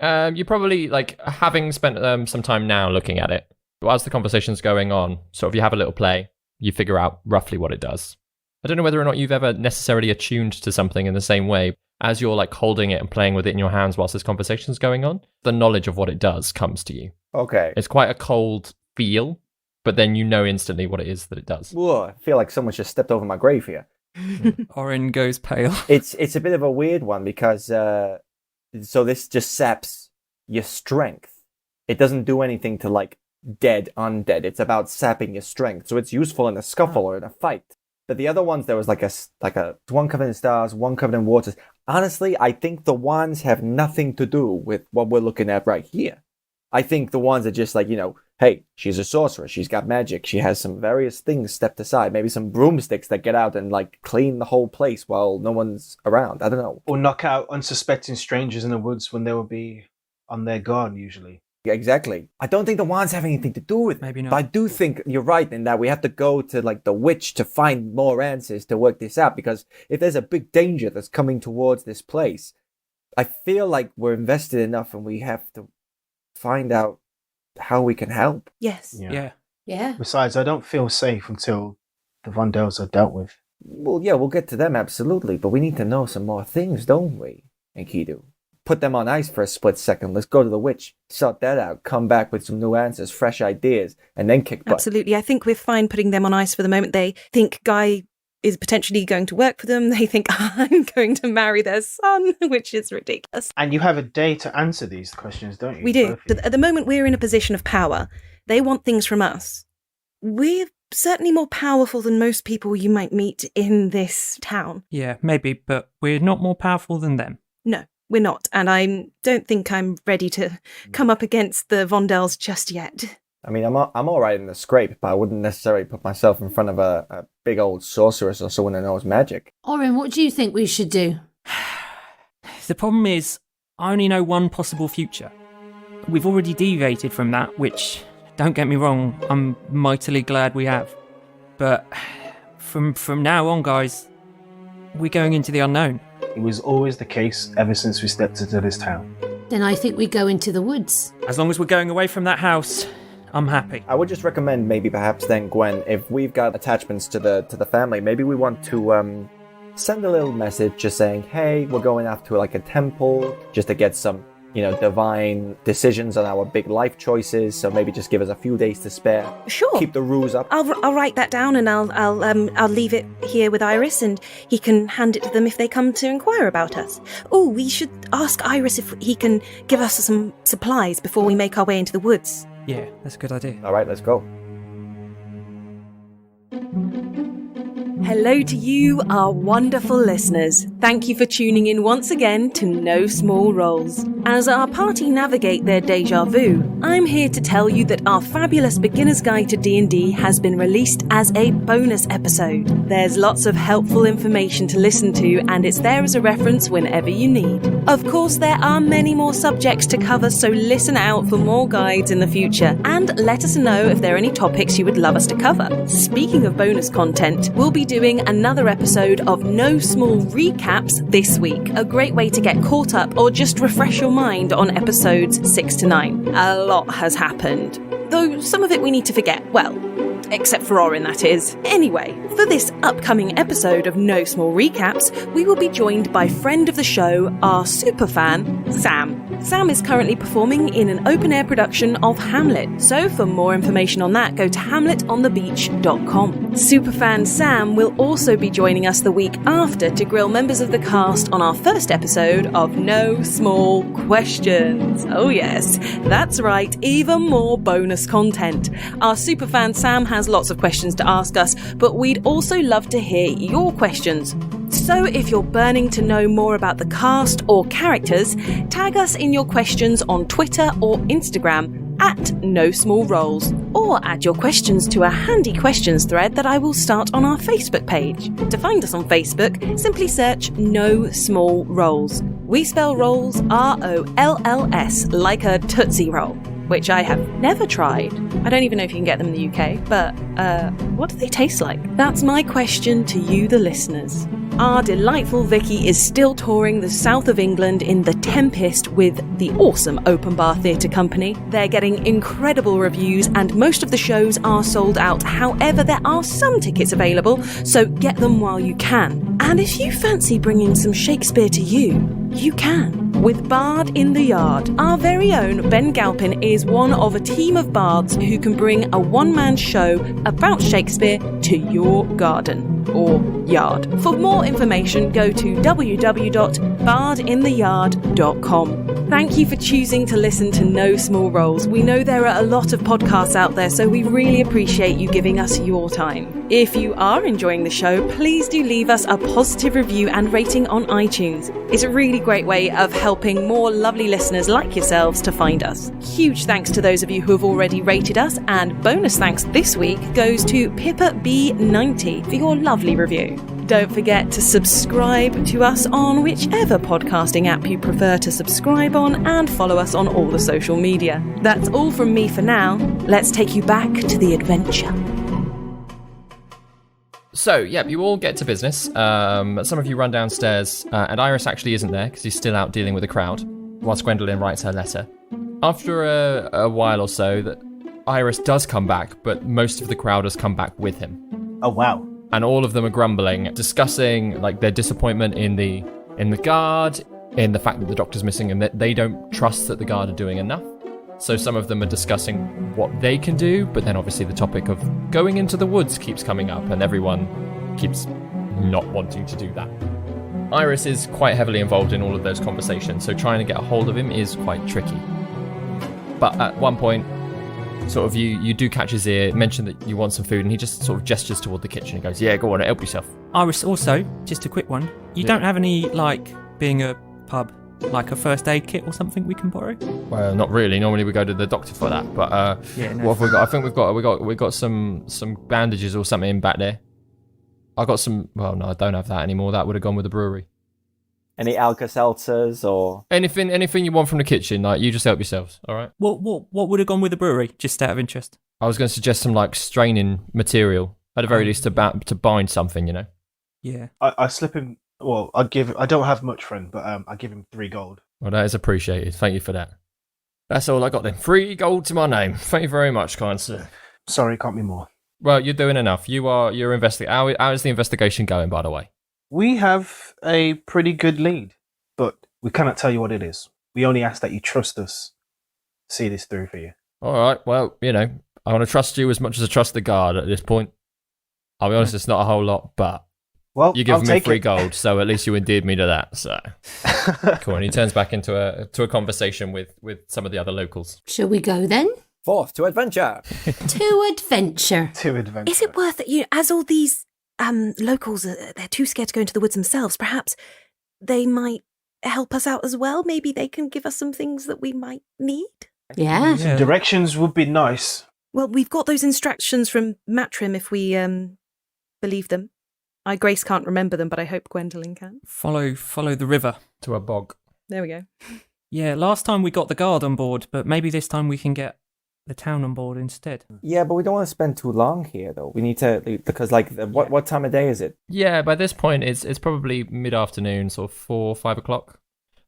You probably, like, having spent some time now looking at it, whilst the conversation's going on, sort of you have a little play, you figure out roughly what it does. I don't know whether or not you've ever necessarily attuned to something in the same way. As you're, like, holding it and playing with it in your hands whilst this conversation's going on, the knowledge of what it does comes to you. okay. It's quite a cold feel, but then you know instantly what it is that it does. Whoa, I feel like someone just stepped over my grave here. Orryn goes pale. It's a bit of a weird one because so this just saps your strength. It doesn't do anything to like dead undead. It's about sapping your strength. So it's useful in a scuffle or in a fight. But the other ones, there was like a one covered in stars, one covered in waters. Honestly, I think the wands have nothing to do with what we're looking at right here. I think the wands are just like, hey, she's a sorceress, she's got magic, she has some various things stepped aside, maybe some broomsticks that get out and like clean the whole place while no one's around. I don't know. Or knock out unsuspecting strangers in the woods when they will be on their guard, usually. Yeah, exactly. I don't think the wands have anything to do with it. Maybe not. But I do think you're right in that we have to go to like the witch to find more answers to work this out, because if there's a big danger that's coming towards this place, I feel like we're invested enough and we have to find out how we can help. Yes. Yeah. Besides, I don't feel safe until the Vondells are dealt with. Well, yeah, we'll get to them, absolutely, but we need to know some more things, don't we, Enkidu? Put them on ice for a split second. Let's go to the witch, sort that out, come back with some new answers, fresh ideas, and then kick butt. Absolutely. I think we're fine putting them on ice for the moment. They think Guy is potentially going to work for them. They think I'm going to marry their son, which is ridiculous. And you have a day to answer these questions, don't you? We do. Both of you? At the moment, we're in a position of power. They want things from us. We're certainly more powerful than most people you might meet in this town. Yeah, maybe, but we're not more powerful than them. No, we're not. And I don't think I'm ready to come up against the Vondells just yet. I mean, I'm all right in the scrape, but I wouldn't necessarily put myself in front of a big old sorceress or someone who knows magic. Orryn, what do you think we should do? The problem is, I only know one possible future. We've already deviated from that, which, don't get me wrong, I'm mightily glad we have. But from now on, guys, we're going into the unknown. It was always the case ever since we stepped into this town. Then I think we go into the woods. As long as we're going away from that house, I'm happy. I would just recommend maybe perhaps then, Gwen, if we've got attachments to the family, maybe we want to send a little message just saying, hey, we're going off to like a temple just to get some, divine decisions on our big life choices. So maybe just give us a few days to spare. Sure. Keep the ruse up. I'll write that down and I'll leave it here with Iris, and he can hand it to them if they come to inquire about us. Oh, we should ask Iris if he can give us some supplies before we make our way into the woods. Yeah, that's a good idea. All right, let's go. Hello to you, our wonderful listeners. Thank you for tuning in once again to No Small Roles. As our party navigate their déjà vu, I'm here to tell you that our fabulous Beginner's Guide to D&D has been released as a bonus episode. There's lots of helpful information to listen to, and it's there as a reference whenever you need. Of course, there are many more subjects to cover, so listen out for more guides in the future, and let us know if there are any topics you would love us to cover. Speaking of bonus content, we'll be doing another episode of No Small Recaps this week. A great way to get caught up or just refresh your mind on episodes 6 to 9. A lot has happened, though some of it we need to forget. Well, except for Orryn, that is. Anyway, for this upcoming episode of No Small Recaps, we will be joined by friend of the show, our superfan, Sam. Sam is currently performing in an open-air production of Hamlet, so for more information on that, go to hamletonthebeach.com. Superfan Sam will also be joining us the week after to grill members of the cast on our first episode of No Small Questions. Oh yes, that's right, even more bonus content. Our superfan Sam has lots of questions to ask us, but we'd also love to hear your questions. So if you're burning to know more about the cast or characters, tag us in your questions on Twitter or Instagram at No Small Roles, or add your questions to a handy questions thread that I will start on our Facebook page. To find us on Facebook, simply search No Small Roles. We spell rolls R-O-L-L-S, like a Tootsie Roll, which I have never tried. I don't even know if you can get them in the UK, but what do they taste like? That's my question to you, the listeners. Our delightful Vicky is still touring the south of England in The Tempest with the awesome Open Bar Theatre Company. They're getting incredible reviews and most of the shows are sold out. However, there are some tickets available, so get them while you can. And if you fancy bringing some Shakespeare to you can. With Bard in the Yard, our very own Ben Galpin is one of a team of bards who can bring a one-man show about Shakespeare to your garden. or yard. For more information, go to www.bardintheyard.com. Thank you for choosing to listen to No Small Roles. We know there are a lot of podcasts out there, so we really appreciate you giving us your time. If you are enjoying the show, please do leave us a positive review and rating on iTunes. It's a really great way of helping more lovely listeners like yourselves to find us. Huge thanks to those of you who have already rated us, and bonus thanks this week goes to Pippa B90 for your lovely review. Don't forget to subscribe to us on whichever podcasting app you prefer to subscribe on, and follow us on all the social media. That's all from me for now. Let's take you back to the adventure. So, you all get to business. Some of you run downstairs, and Iris actually isn't there because he's still out dealing with the crowd, whilst Gwendolyn writes her letter. After a while or so, that Iris does come back, but most of the crowd has come back with him. Oh, wow. And all of them are grumbling, discussing like their disappointment in the guard, in the fact that the doctor's missing, and that they don't trust that the guard are doing enough. So some of them are discussing what they can do, but then obviously the topic of going into the woods keeps coming up, and everyone keeps not wanting to do that. Iris is quite heavily involved in all of those conversations, so trying to get a hold of him is quite tricky. But at one point, sort of you do catch his ear, mention that you want some food, and he just sort of gestures toward the kitchen and goes, yeah, go on, help yourself. Iris, also, just a quick one. You don't have any, like, being a pub, like a first aid kit or something we can borrow? Well, not really. Normally we go to the doctor for that. But what have we got? I think we've got some bandages or something back there. I got some. Well, no, I don't have that anymore. That would have gone with the brewery. Any Alka-Seltzers or anything you want from the kitchen? Like, you just help yourselves. All right. What would have gone with the brewery? Just out of interest. I was going to suggest some like straining material, at the very least to bind something. You know. Yeah. I slip him. Well, I don't have much, friend, but I give him 3 gold. Well, that is appreciated. Thank you for that. That's all I got then. 3 gold to my name. Thank you very much, kind sir. Sorry, can't be more. Well, you're doing enough. You're investigating. How is the investigation going, by the way? We have a pretty good lead, but we cannot tell you what it is. We only ask that you trust us to see this through for you. All right. Well, I want to trust you as much as I trust the guard at this point. I'll be honest, it's not a whole lot, but well, you give me 3 gold, so at least you endeared me to that. So cool. And he turns back into a conversation with some of the other locals. Shall we go then? Forth to adventure. To adventure. To adventure. Is it worth it? As all these locals, they're too scared to go into the woods themselves. Perhaps they might help us out as well. Maybe they can give us some things that we might need. Yeah. Directions would be nice. Well, we've got those instructions from Matrim if we believe them. Grace can't remember them, but I hope Gwendolyn can. Follow the river. To a bog. There we go. Yeah, last time we got the guard on board, but maybe this time we can get the town on board instead. Yeah, but we don't want to spend too long here, though. We need to, because what time of day is it? Yeah, by this point it's probably mid-afternoon, sort of 4 or 5 o'clock.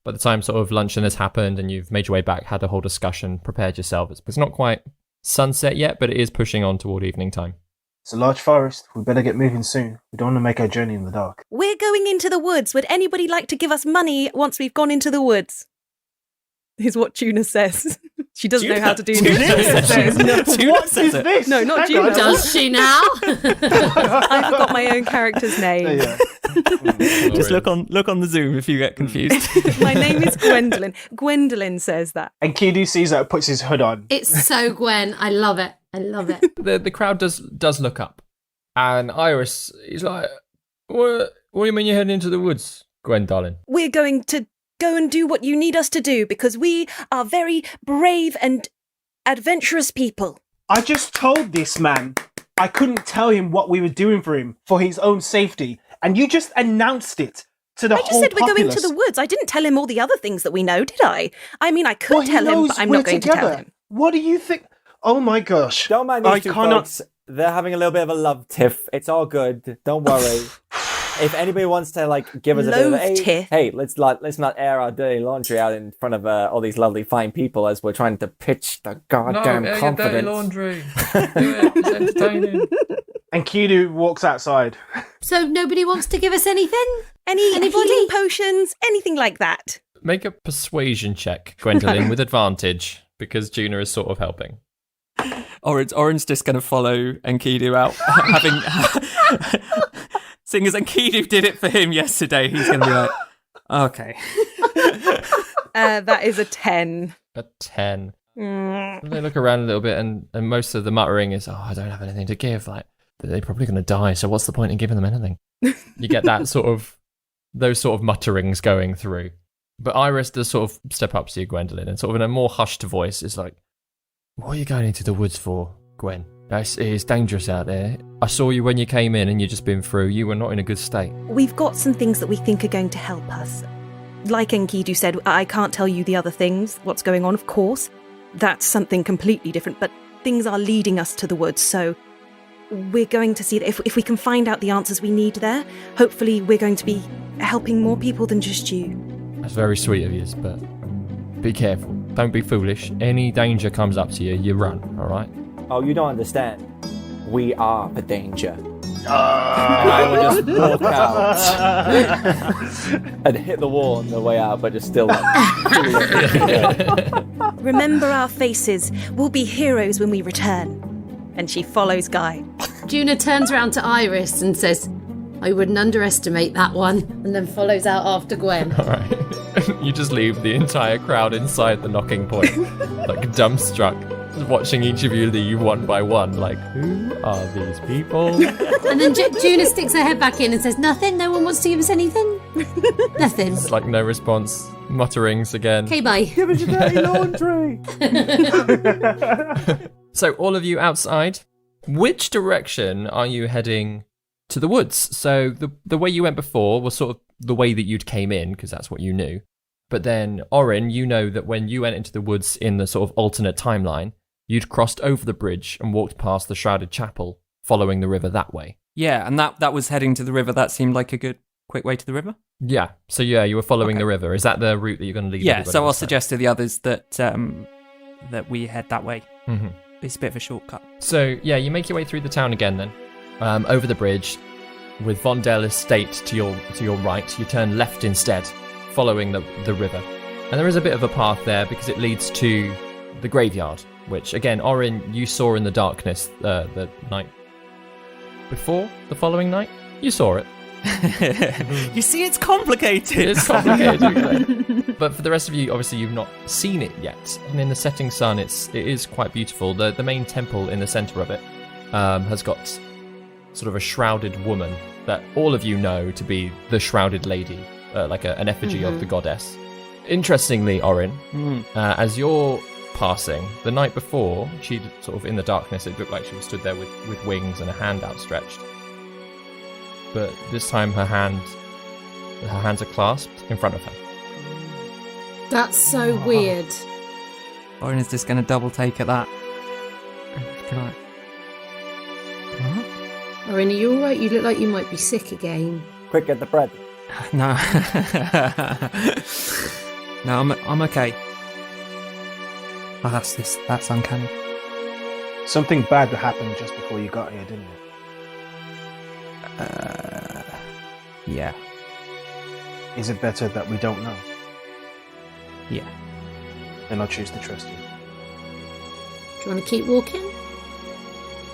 By the time sort of luncheon has happened and you've made your way back, had a whole discussion, prepared yourself. It's not quite sunset yet, but it is pushing on toward evening time. It's a large forest. We better get moving soon. We don't want to make our journey in the dark. We're going into the woods. Would anybody like to give us money once we've gone into the woods? Is what Juna says. She doesn't know how to do Juna this. Juna says it. This? No, not Hang Juna. on. Does she now? I forgot my own character's name. Yeah. Just look on the Zoom if you get confused. My name is Gwendolyn. Gwendolyn says that. Enkidu sees that, puts his hood on. It's so Gwen. I love it. I love it. The crowd does look up, and Iris is like, "What do you mean you're heading into the woods, Gwendolyn?" We're going to go and do what you need us to do because we are very brave and adventurous people. I just told this man I couldn't tell him what we were doing for him for his own safety, and you just announced it to the whole I just said we're going populace. to the woods. I didn't tell him all the other things that we know, did I? I mean, I could Well, he tell him, knows but I'm we're not going to tell him. What do you think? Oh my gosh. Don't mind these two folks. They're having a little bit of a love tiff. It's all good. Don't worry. If anybody wants to give us a bit of a hey, let's not air our dirty laundry out in front of all these lovely fine people as we're trying to pitch the goddamn confidence. Dirty laundry. Do it. It's entertaining. And Enkidu walks outside. So nobody wants to give us anything? Any healing potions, anything like that. Make a persuasion check, Gwendolyn, with advantage, because Juna is sort of helping. Orryn's just going to follow Enkidu out, Seeing as Enkidu did it for him yesterday, he's going to be like, okay. That is a 10. A 10. They look around a little bit, and most of the muttering is, I don't have anything to give. Like, they're probably going to die, so what's the point in giving them anything? You get that those sort of mutterings going through. But Iris does sort of step up to you, Gwendolyn, and sort of in a more hushed voice is like, what are you going into the woods for, Gwen? It is dangerous out there. I saw you when you came in and you'd just been through. You were not in a good state. We've got some things that we think are going to help us. Like Enkidu said, I can't tell you the other things, what's going on, of course. That's something completely different, but things are leading us to the woods, so we're going to see that if we can find out the answers we need there, hopefully we're going to be helping more people than just you. That's very sweet of you, but be careful. Don't be foolish. Any danger comes up to you, you run, all right? Oh, you don't understand. We are the danger. And I will just walk out and hit the wall on the way out, but just still Remember our faces. We'll be heroes when we return. And she follows Guy. Juna turns around to Iris and says, I wouldn't underestimate that one, and then follows out after Gwen. All right. You just leave the entire crowd inside the knocking point, like dumbstruck, just watching each of you leave one by one, like, who are these people? And then Juna sticks her head back in and says, nothing? No one wants to give us anything? Nothing. It's like no response. Mutterings again. Okay, bye. Give us your dirty laundry. So all of you outside, which direction are you heading to the woods? So the way you went before was sort of the way that you'd came in, because that's what you knew. But then, Orryn, you know that when you went into the woods in the sort of alternate timeline, you'd crossed over the bridge and walked past the Shrouded Chapel, following the river that way. Yeah, and that was heading to the river. That seemed like a good, quick way to the river. Yeah, so yeah, you were following the river. Is that the route that you're going to lead? Yeah, so I'll suggest to the others that that we head that way. Mm-hmm. It's a bit of a shortcut. So yeah, you make your way through the town again then, over the bridge, with Vondel Estate to your right. You turn left instead, following the river. And there is a bit of a path there because it leads to the graveyard, which again, Orryn, you saw in the darkness the night before, the following night. You saw it. You see, it's complicated. It's complicated. But for the rest of you, obviously you've not seen it yet. And in the setting sun, it is quite beautiful. The main temple in the centre of it has got sort of a shrouded woman that all of you know to be the Shrouded Lady, like an effigy of the goddess. Interestingly, Orryn, as you're passing, the night before, she'd sort of in the darkness, it looked like she was stood there with wings and a hand outstretched. But this time her hands are clasped in front of her. That's so weird. Orryn is just going to double take at that. Orryn, are you alright? You look like you might be sick again. Quick, get the bread. No. No, I'm okay. Oh, that's uncanny. Something bad happened just before you got here, didn't it? Yeah. Is it better that we don't know? Yeah. Then I'll choose to trust you. Do you want to keep walking?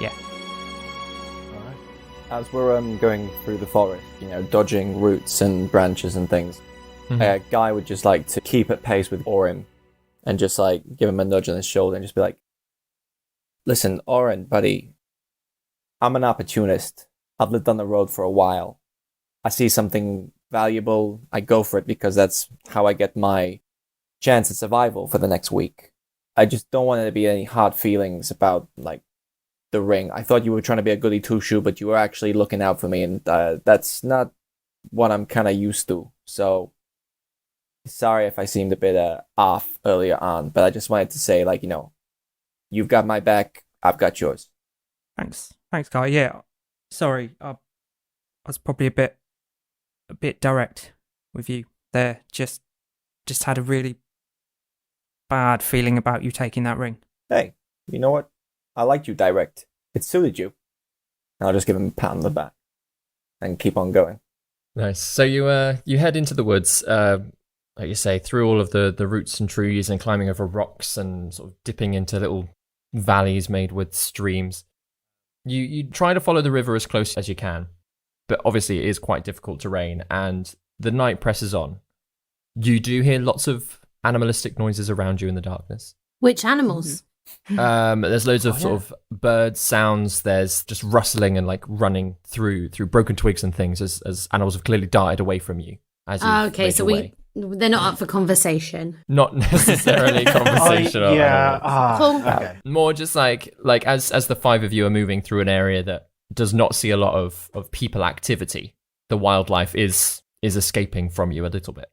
Yeah. Alright. As we're going through the forest, dodging roots and branches and things, Guy would just like to keep at pace with Orryn and just like give him a nudge on his shoulder and just be like, listen, Orryn, buddy, I'm an opportunist. I've lived on the road for a while. I see something valuable, I go for it because that's how I get my chance at survival for the next week. I just don't want there to be any hard feelings about, like, the ring. I thought you were trying to be a goody two-shoe, but you were actually looking out for me, and that's not what I'm kind of used to. So, sorry if I seemed a bit off earlier on, but I just wanted to say, like, you've got my back, I've got yours. Thanks, Guy. Yeah, sorry, I was probably a bit direct with you there. Just had a really bad feeling about you taking that ring. Hey, you know what? I liked you direct. It suited you. And I'll just give him a pat on the back and keep on going. Nice. So you head into the woods, like you say, through all of the roots and trees and climbing over rocks and sort of dipping into little valleys made with streams. You try to follow the river as close as you can. but obviously it is quite difficult terrain, and the night presses on. You do hear lots of animalistic noises around you in the darkness. Which animals? There's loads of sort of bird sounds. There's just rustling and like running through broken twigs and things as animals have clearly darted away from you. As you Okay, so they're not up for conversation. Not necessarily conversational. Cool. Okay. More just like as the five of you are moving through an area that does not see a lot of people activity, the wildlife is escaping from you a little bit.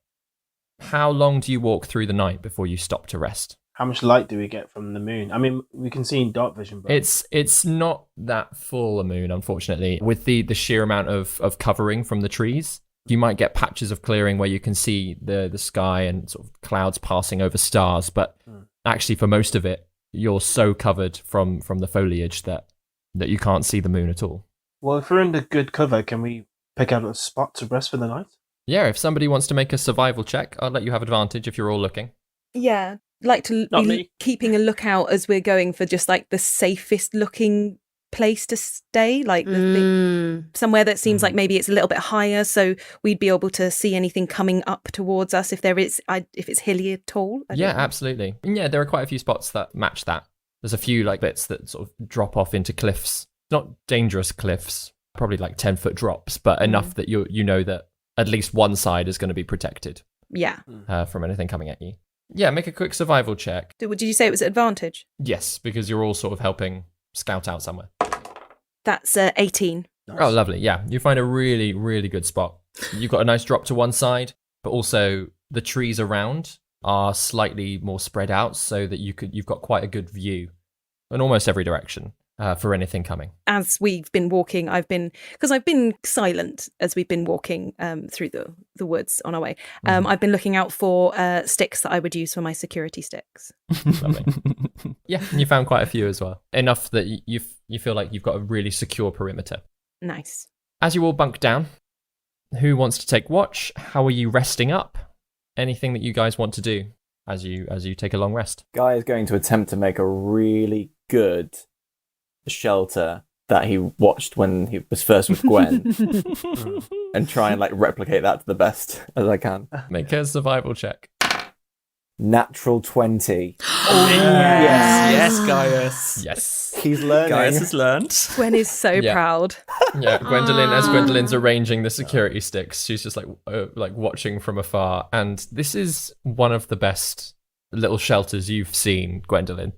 How long do you walk through the night before you stop to rest? How much light do we get from the moon? I mean, we can see in dark vision, but It's not that full a moon, unfortunately. With the sheer amount of covering from the trees, you might get patches of clearing where you can see the sky and sort of clouds passing over stars, but actually for most of it, you're so covered from the foliage that you can't see the moon at all. Well, if we're under good cover, can we pick out a spot to rest for the night? Yeah, if somebody wants to make a survival check, I'll let you have advantage if you're all looking. Yeah, like to Not be me. keeping a lookout as we're going for just like the safest looking place to stay, like somewhere that seems like maybe it's a little bit higher, so we'd be able to see anything coming up towards us if it's hilly at all. Yeah, absolutely. And yeah, there are quite a few spots that match that. There's a few like bits that sort of drop off into cliffs. Not dangerous cliffs, probably like 10-foot drops, but enough that you know that at least one side is going to be protected. Yeah. From anything coming at you. Yeah, make a quick survival check. Did you say it was at advantage? Yes, because you're all sort of helping scout out somewhere. That's 18. Nice. Oh, lovely. Yeah, you find a really, really good spot. You've got a nice drop to one side, but also the trees around are slightly more spread out so that you've got quite a good view in almost every direction for anything coming. As we've been walking, I've been silent as we've been walking through the woods on our way. I've been looking out for sticks that I would use for my security sticks. Lovely. Yeah, and you found quite a few as well. Enough that you feel like you've got a really secure perimeter. Nice. As you all bunk down, who wants to take watch? How are you resting up? Anything that you guys want to do as you take a long rest? Guy is going to attempt to make a really good shelter that he watched when he was first with Gwen and try and like replicate that to the best as I can. Make a survival check. Natural 20. Yes, Gaius. Yes. He's learning. Gaius has learned. Gwen is so Yeah. proud. Yeah, as Gwendolyn's arranging the security sticks, she's just like watching from afar. And this is one of the best little shelters you've seen, Gwendolyn.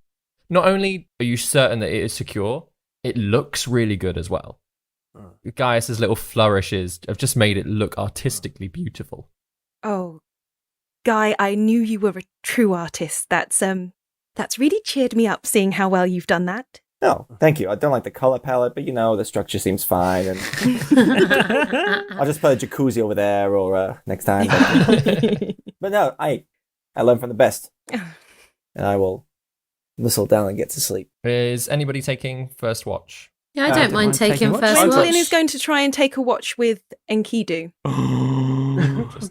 Not only are you certain that it is secure, it looks really good as well. Gaius's little flourishes have just made it look artistically beautiful. Oh, Guy, I knew you were a true artist. That's really cheered me up seeing how well you've done that. Oh, thank you. I don't like the color palette, but the structure seems fine. And I'll just put a jacuzzi over there or next time. But no, I learn from the best. And I will nestle down and get to sleep. Is anybody taking first watch? Yeah, I don't mind taking watch. first Gwendolyn watch. is going to try and take a watch with Enkidu.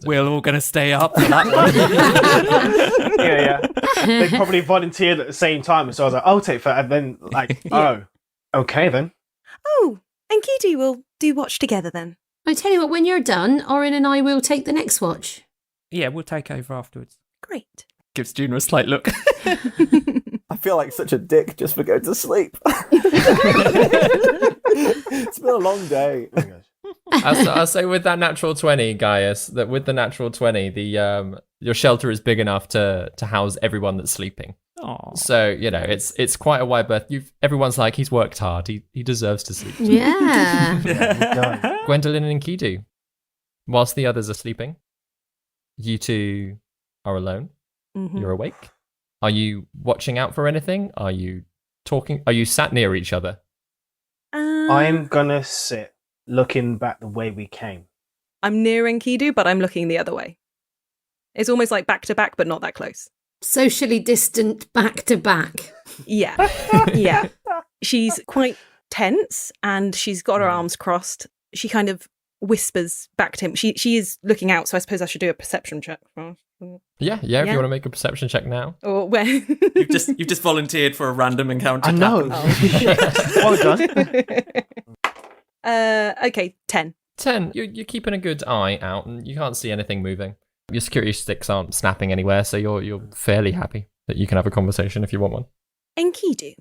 We're all going to stay up for that one. Yeah. They probably volunteered at the same time, so I was like, I'll take that. And then, okay then. Oh, Enkidu will do watch together then. I tell you what, when you're done, Orryn and I will take the next watch. Yeah, we'll take over afterwards. Great. Gives Juna a slight look. I feel like such a dick just for going to sleep. It's been a long day. Oh my gosh. I'll say with that natural 20, Gaius, that with the natural 20, your shelter is big enough to house everyone that's sleeping. Aww. So, it's quite a wide berth. Everyone's like, he's worked hard. He deserves to sleep. Yeah. Gwendolyn and Enkidu, whilst the others are sleeping, you two are alone. Mm-hmm. You're awake. Are you watching out for anything? Are you talking? Are you sat near each other? I'm gonna sit looking back the way we came. I'm near Enkidu, but I'm looking the other way. It's almost like back to back, but not that close. Socially distant back to back. Yeah. Yeah. She's quite tense and she's got her arms crossed. She kind of whispers back to him. She is looking out, so I suppose I should do a perception check first. Yeah. If you want to make a perception check now. Or where? You've just volunteered for a random encounter. I know. Oh, shit. Well done. Okay, 10. 10, you're keeping a good eye out and you can't see anything moving. Your security sticks aren't snapping anywhere, so you're fairly happy that you can have a conversation if you want one. Enkidu,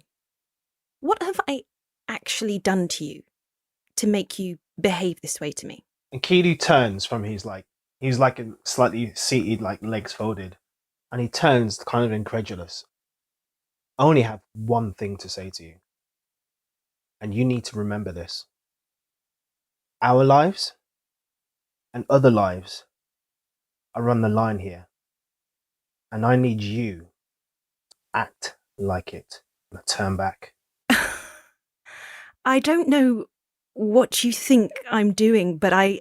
what have I actually done to you to make you behave this way to me? Enkidu turns from he's like slightly seated, like legs folded, and he turns kind of incredulous. I only have one thing to say to you, and you need to remember this. Our lives and other lives are on the line here, and I need you to act like it. Now turn back. I don't know what you think I'm doing, but I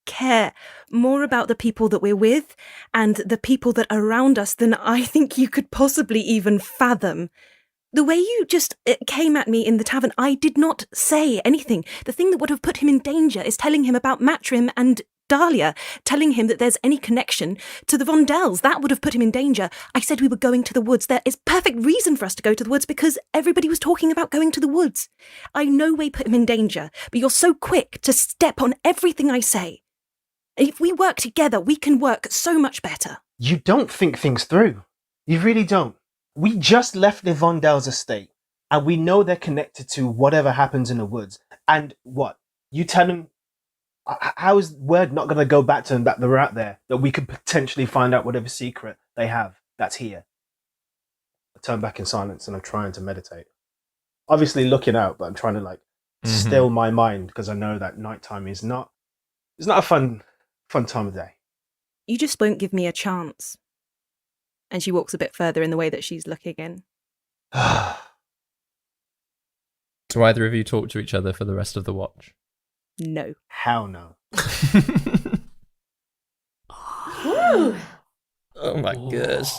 care more about the people that we're with and the people that are around us than I think you could possibly even fathom. The way you just came at me in the tavern, I did not say anything. The thing that would have put him in danger is telling him about Matrim and Dahlia, telling him that there's any connection to the Vondells. That would have put him in danger. I said we were going to the woods. There is perfect reason for us to go to the woods because everybody was talking about going to the woods. I no way put him in danger, but you're so quick to step on everything I say. If we work together, we can work so much better. You don't think things through. You really don't. We just left the Vondells' estate, and we know they're connected to whatever happens in the woods. And what? You tell them, how is word not going to go back to them that they're out there, that we could potentially find out whatever secret they have that's here? I turn back in silence and I'm trying to meditate. Obviously looking out, but I'm trying to still my mind because I know that nighttime is not a fun time of day. You just won't give me a chance. And she walks a bit further in the way that she's looking in. Do either of you talk to each other for the rest of the watch? No. Hell no. Oh my gosh.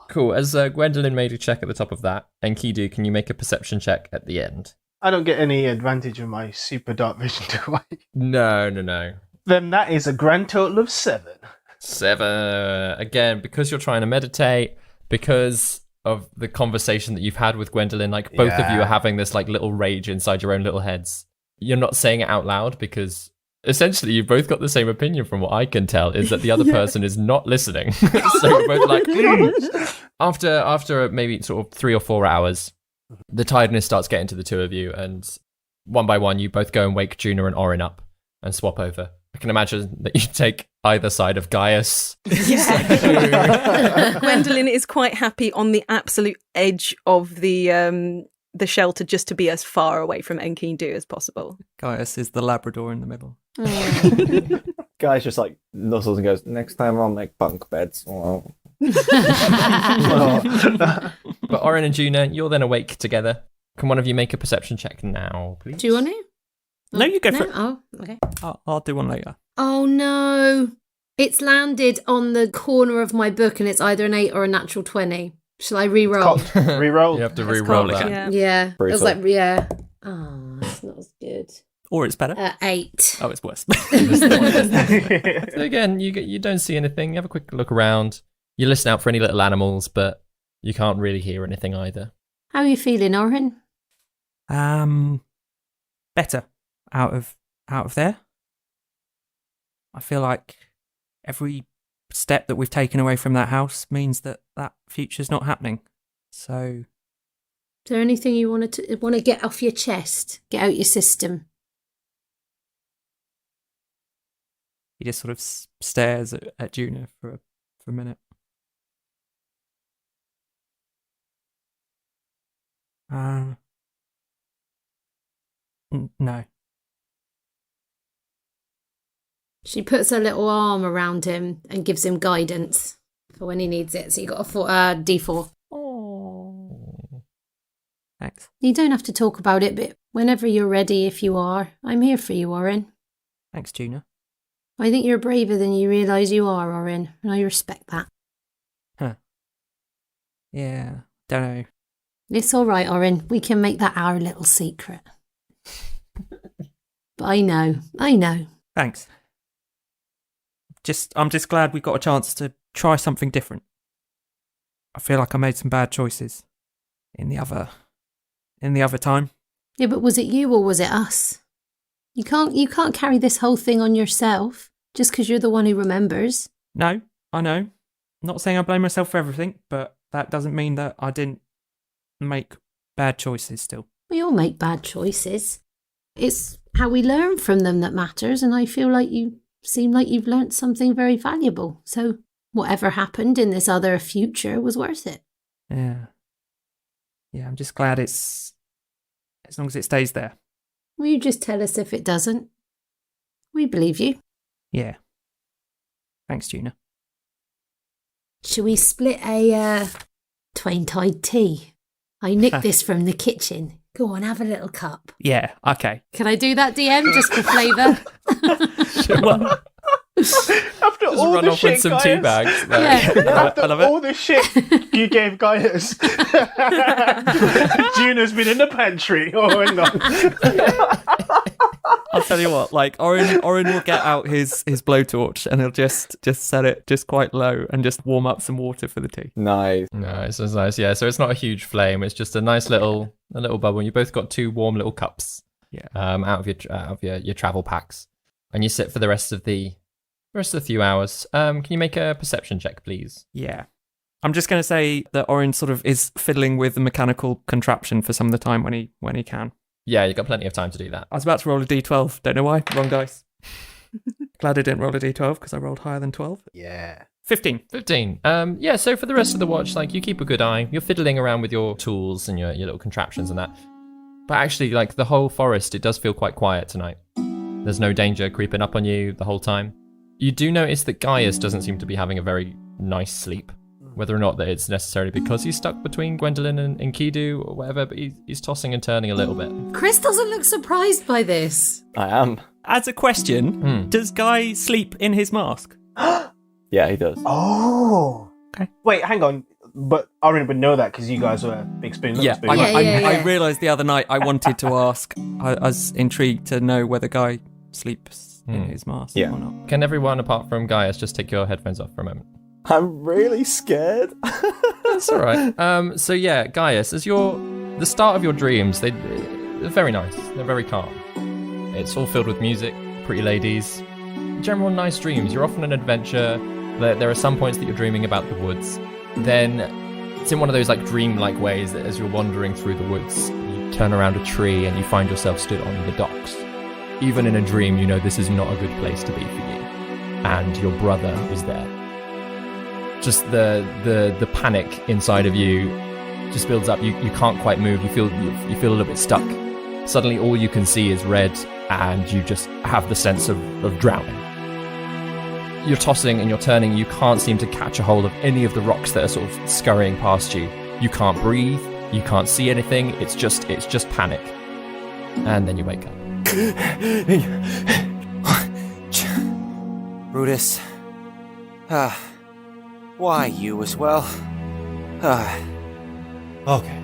Cool. As Gwendolyn made a check at the top of that, Enkidu, can you make a perception check at the end? I don't get any advantage of my super dark vision, do I? No. Then that is a grand total of 7. 7. Again, because you're trying to meditate, because of the conversation that you've had with Gwendolyn, both of you are having this little rage inside your own little heads. You're not saying it out loud because essentially you've both got the same opinion from what I can tell, is that the other person is not listening. So you're both after maybe sort of 3 or 4 hours, the tiredness starts getting to the two of you, and one by one you both go and wake Juna and Orryn up and swap over. I can imagine that you take either side of Gaius. Yeah. Gwendolyn is quite happy on the absolute edge of the shelter, just to be as far away from Enkidu as possible. Gaius is the Labrador in the middle. Guy's just nuzzles and goes, next time I'll make bunk beds. Oh. But Orryn and Juna, you're then awake together. Can one of you make a perception check now, please? Do you want to? No, you go for it. Oh, okay. I'll do one later. Oh, no. It's landed on the corner of my book and it's either an 8 or a natural 20. Shall I re-roll? Re-roll? You have to re-roll called, that. Yeah. It was Brutal. yeah. Oh, it's not as good. Or it's better. 8. Oh, it's worse. So again, you don't see anything. You have a quick look around. You listen out for any little animals, but you can't really hear anything either. How are you feeling, Orryn? Better out of there. I feel like every step that we've taken away from that house means that future's not happening. So, Is there anything you want to get off your chest, get out your system? he just sort of stares at Juna for a minute. No. She puts her little arm around him and gives him guidance for when he needs it. So you got a D4. Oh. Thanks. You don't have to talk about it, but whenever you're ready, if you are, I'm here for you, Orryn. Thanks, Juna. I think you're braver than you realise you are, Orryn, and I respect that. Huh. Yeah, don't know. It's all right, Orryn. We can make that our little secret. But I know. Thanks. I'm just glad we got a chance to try something different. I feel like I made some bad choices in the other time. Yeah, but was it you or was it us? You can't carry this whole thing on yourself just because you're the one who remembers. No, I know. I'm not saying I blame myself for everything, but that doesn't mean that I didn't make bad choices still. We all make bad choices. It's how we learn from them that matters, and I feel like you seem like you've learnt something very valuable. So whatever happened in this other future was worth it. Yeah. Yeah, I'm just glad it's... as long as it stays there. Will you just tell us if it doesn't? We believe you. Yeah. Thanks, Juna. Should we split a twain-tide tea? I nicked this from the kitchen. Go on, have a little cup. Yeah, okay. Can I do that, DM, just for flavour? Well, After Just all run the off shit, with some Gaius, tea bags. After I love it. all the shit you gave Gaius, Juna's been in the pantry. Oh, hang on. I'll tell you what, like, Orryn will get out his blowtorch and he'll just set it just quite low and just warm up some water for the tea. Nice. Nice, that's nice. Yeah, so it's not a huge flame. It's just a nice little bubble. You both got 2 warm little cups. Yeah. Out of your travel packs, and you sit for the rest of the few hours. Can you make a perception check, please? Yeah. I'm just going to say that Orryn sort of is fiddling with the mechanical contraption for some of the time when he can. Yeah, you've got plenty of time to do that. I was about to roll a d12. Don't know why. Wrong dice. Glad I didn't roll a d12 because I rolled higher than 12. Yeah. 15. 15. Yeah, so for the rest of the watch, like, you keep a good eye. You're fiddling around with your tools and your little contraptions and that. But actually, like, the whole forest, it does feel quite quiet tonight. There's no danger creeping up on you the whole time. You do notice that Gaius doesn't seem to be having a very nice sleep. Whether or not that it's necessarily because he's stuck between Gwendellyn and Enkidu or whatever, but he's tossing and turning a little bit. Chris doesn't look surprised by this. I am. As a question, does Guy sleep in his mask? Yeah, he does. Oh. Okay. Wait, hang on. But Orryn would know that because you guys were big spoon, little Yeah, spoon. I realised the other night I wanted to ask. I was intrigued to know whether Guy sleeps in his mask or not. Can everyone apart from Gaius just take your headphones off for a moment? I'm really scared. That's all right. So yeah, Gaius, as the start of your dreams, they're very nice. They're very calm. It's all filled with music, pretty ladies, general nice dreams. You're off on an adventure. There are some points that you're dreaming about the woods. Then it's in one of those like dream-like ways that as you're wandering through the woods, you turn around a tree and you find yourself stood on the docks. Even in a dream, you know this is not a good place to be for you. And your brother is there. Just the panic inside of you just builds up. You can't quite move. You feel a little bit stuck. Suddenly all you can see is red and you just have the sense of drowning. You're tossing and you're turning. You can't seem to catch a hold of any of the rocks that are sort of scurrying past you. You can't breathe. You can't see anything. It's just panic. And then you wake up. Brutus. Why you as well? Okay.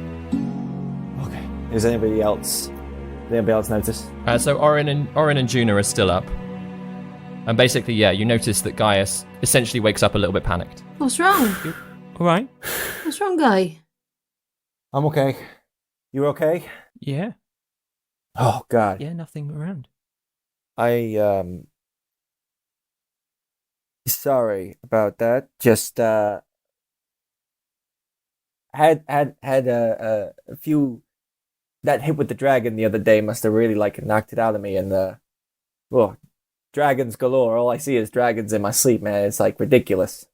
Does anybody else notice? So Orryn and Juna are still up. And basically, yeah, you notice that Gaius essentially wakes up a little bit panicked. What's wrong? All right. What's wrong, Guy? I'm okay. You okay? Yeah. Oh, God. Yeah, nothing around. Sorry about that. Just had a few. That hit with the dragon the other day must have really like knocked it out of me. And dragons galore. All I see is dragons in my sleep, man. It's like ridiculous.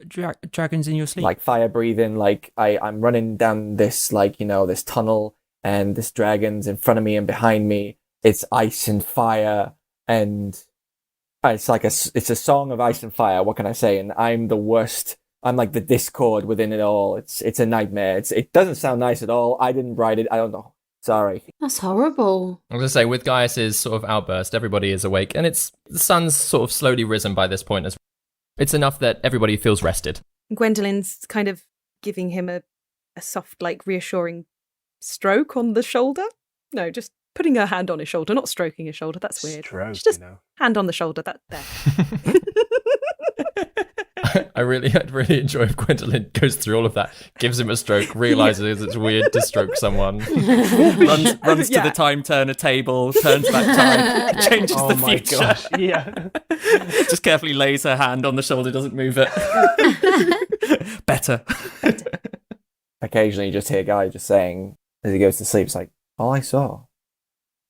Dragons in your sleep? Like fire breathing. Like I'm running down this this tunnel, and this dragon's in front of me and behind me. It's ice and fire, and it's a song of ice and fire. What can I say? And I'm the worst. I'm like the discord within it all. It's a nightmare. It doesn't sound nice at all. I didn't write it. I don't know. Sorry. That's horrible. I was going to say, with Gaius's sort of outburst, everybody is awake, and the sun's sort of slowly risen by this point as well. It's enough that everybody feels rested. Gwendolyn's kind of giving him a soft, like, reassuring stroke on the shoulder. No, just putting her hand on his shoulder, not stroking his shoulder. That's weird. Stroke, Just hand on the shoulder. That there. I'd really enjoy if Gwendolyn goes through all of that, gives him a stroke, realizes it's weird to stroke someone, runs to the time turner table, turns back time, changes the future. Gosh. Yeah. Just carefully lays her hand on the shoulder, doesn't move it. Better. Occasionally, you just hear Guy just saying as he goes to sleep, "It's like all I saw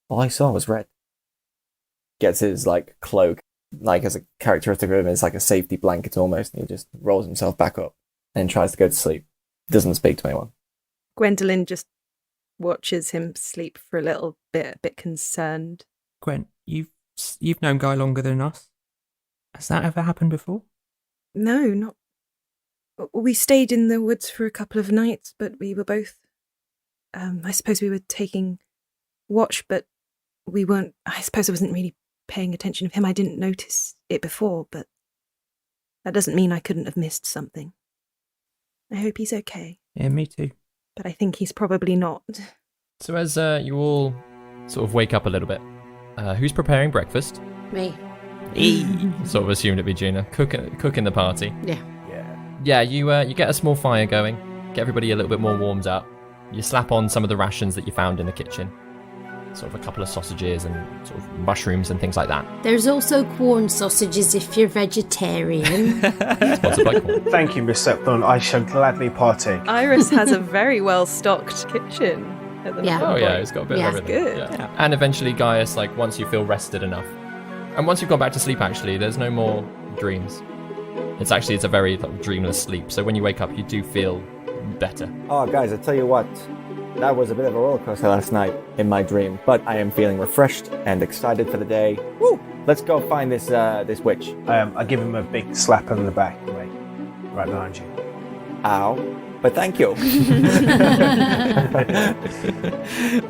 was red." Gets his like cloak, like as a characteristic of him, it's like a safety blanket almost, and he just rolls himself back up and tries to go to sleep. Doesn't speak to anyone. Gwendolyn just watches him sleep for a little bit, a bit concerned. Gwen, you've known Guy longer than us. Has that ever happened before? No, not. We stayed in the woods for a couple of nights, but we were both. I suppose we were taking watch, but we weren't. I suppose I wasn't really paying attention to him. I didn't notice it before, but that doesn't mean I couldn't have missed something. I hope he's okay. Yeah, me too. But I think he's probably not. So as you all sort of wake up a little bit, who's preparing breakfast? Me. Sort of assumed it'd be Juna. Cooking the party. Yeah. Yeah, you get a small fire going, get everybody a little bit more warmed up. You slap on some of the rations that you found in the kitchen. Sort of a couple of sausages and sort of mushrooms and things like that. There's also corn sausages if you're vegetarian. Sponsored by corn. Thank you, Miss Septon. I shall gladly partake. Iris has a very well-stocked kitchen at the Yeah. moment. Oh yeah, it's got a bit Yeah. of everything. Good. Yeah. And eventually Gaius, like once you feel rested enough, and once you've gone back to sleep actually, there's no more dreams. It's a very dreamless sleep, so when you wake up you do feel better. Oh, guys, I tell you what, that was a bit of a roller coaster last night in my dream, but I am feeling refreshed and excited for the day. Woo! Let's go find this witch. I give him a big slap on the back, right behind you. Ow! But thank you.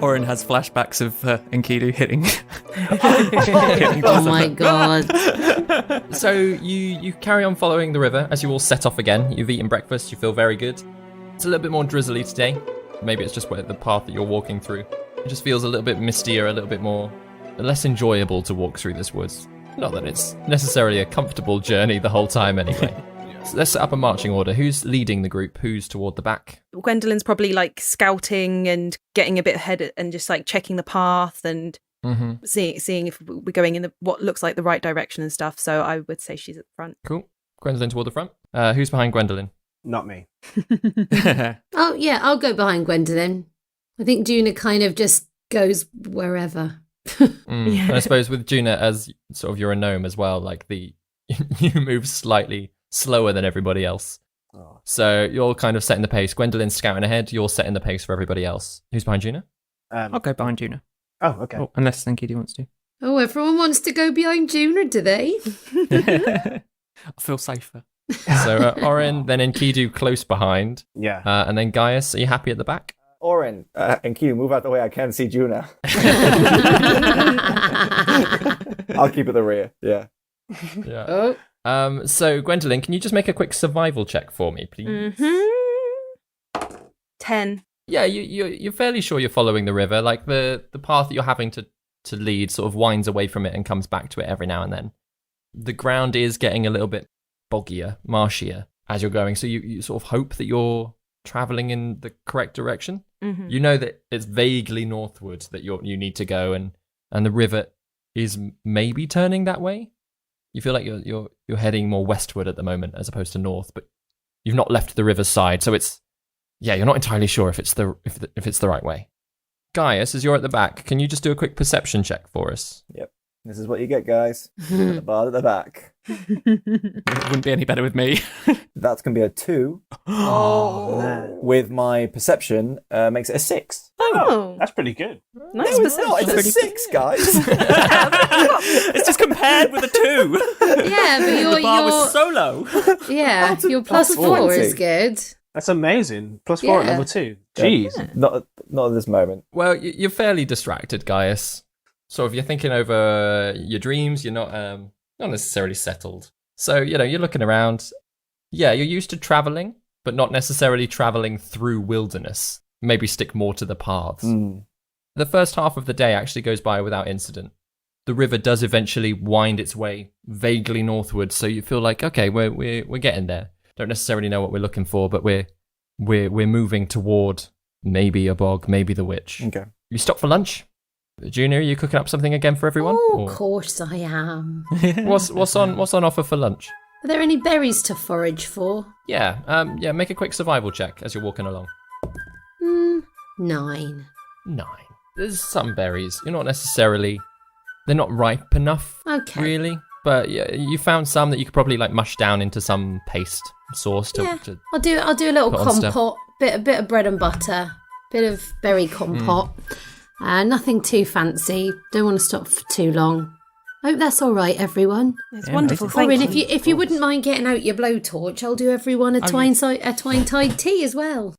Orryn has flashbacks of Enkidu hitting. Oh my god. So you carry on following the river as you all set off again. You've eaten breakfast, you feel very good. It's a little bit more drizzly today. Maybe it's just the path that you're walking through. It just feels a little bit mistier, a little bit less enjoyable to walk through this woods. Not that it's necessarily a comfortable journey the whole time anyway. So let's set up a marching order. Who's leading the group? Who's toward the back? Gwendolyn's probably like scouting and getting a bit ahead and just like checking the path and seeing if we're going in what looks like the right direction and stuff. So I would say she's at the front. Cool. Gwendolyn toward the front. Who's behind Gwendolyn? Not me. Oh, yeah, I'll go behind Gwendolyn. I think Juna kind of just goes wherever. And I suppose with Juna, as sort of you're a gnome as well, like you move slightly slower than everybody else. Oh. So you're kind of setting the pace. Gwendolyn's scouting ahead, you're setting the pace for everybody else. Who's behind Juna? I'll go behind Juna. Oh, okay. Oh, unless Enkidu wants to. Oh, everyone wants to go behind Juna, do they? I feel safer. So Orryn, then Enkidu close behind. Yeah. And then Gaius, are you happy at the back? Orryn, and Q, move out the way. I can't see Juna. I'll keep at the rear. Yeah. Yeah. Oh. So Gwendolyn, can you just make a quick survival check for me, please? 10. Yeah, you're fairly sure you're following the river. Like the path that you're having to lead sort of winds away from it and comes back to it every now and then. The ground is getting a little bit boggier, marshier as you're going. So you sort of hope that you're traveling in the correct direction. Mm-hmm. You know that it's vaguely northward that you need to go, and the river is maybe turning that way. You feel like you're heading more westward at the moment as opposed to north, but you've not left the river's side, so you're not entirely sure if it's the right way. Gaius, as you're at the back, can you just do a quick perception check for us? Yep. This is what you get, guys. At the bar at the back. It wouldn't be any better with me. That's going to be a 2. Oh. With my perception, makes it a 6. Oh. That's pretty good. Nice No, it's not. perception. It's a 6, guys. It's just compared with a 2. Yeah, but The bar was so low. yeah, your plus 4 is good. That's amazing. +4 at Yeah. level 2. Jeez. Yeah. Not at this moment. Well, you're fairly distracted, Gaius. So if you're thinking over your dreams, you're not necessarily settled. So, you're looking around. Yeah, you're used to traveling, but not necessarily traveling through wilderness. Maybe stick more to the paths. Mm. The first half of the day actually goes by without incident. the river does eventually wind its way vaguely northward, so you feel like, okay, we're getting there. Don't necessarily know what we're looking for, but we're moving toward maybe a bog, maybe the witch. Okay. You stop for lunch? Juna, are you cooking up something again for everyone? Oh, of course I am. What's on offer for lunch? Are there any berries to forage for? Yeah, make a quick survival check as you're walking along. 9. 9. There's some berries. You're not necessarily... They're not ripe enough, really. But yeah, you found some that you could probably like mush down into some paste sauce to I'll do a little put on stuff. compote, bit of bread and butter, bit of berry compote. Nothing too fancy. Don't want to stop for too long. Hope that's all right, everyone. It's wonderful. Thank Orryn, you. if you wouldn't mind getting out your blowtorch, I'll do everyone a twine-tied tea as well.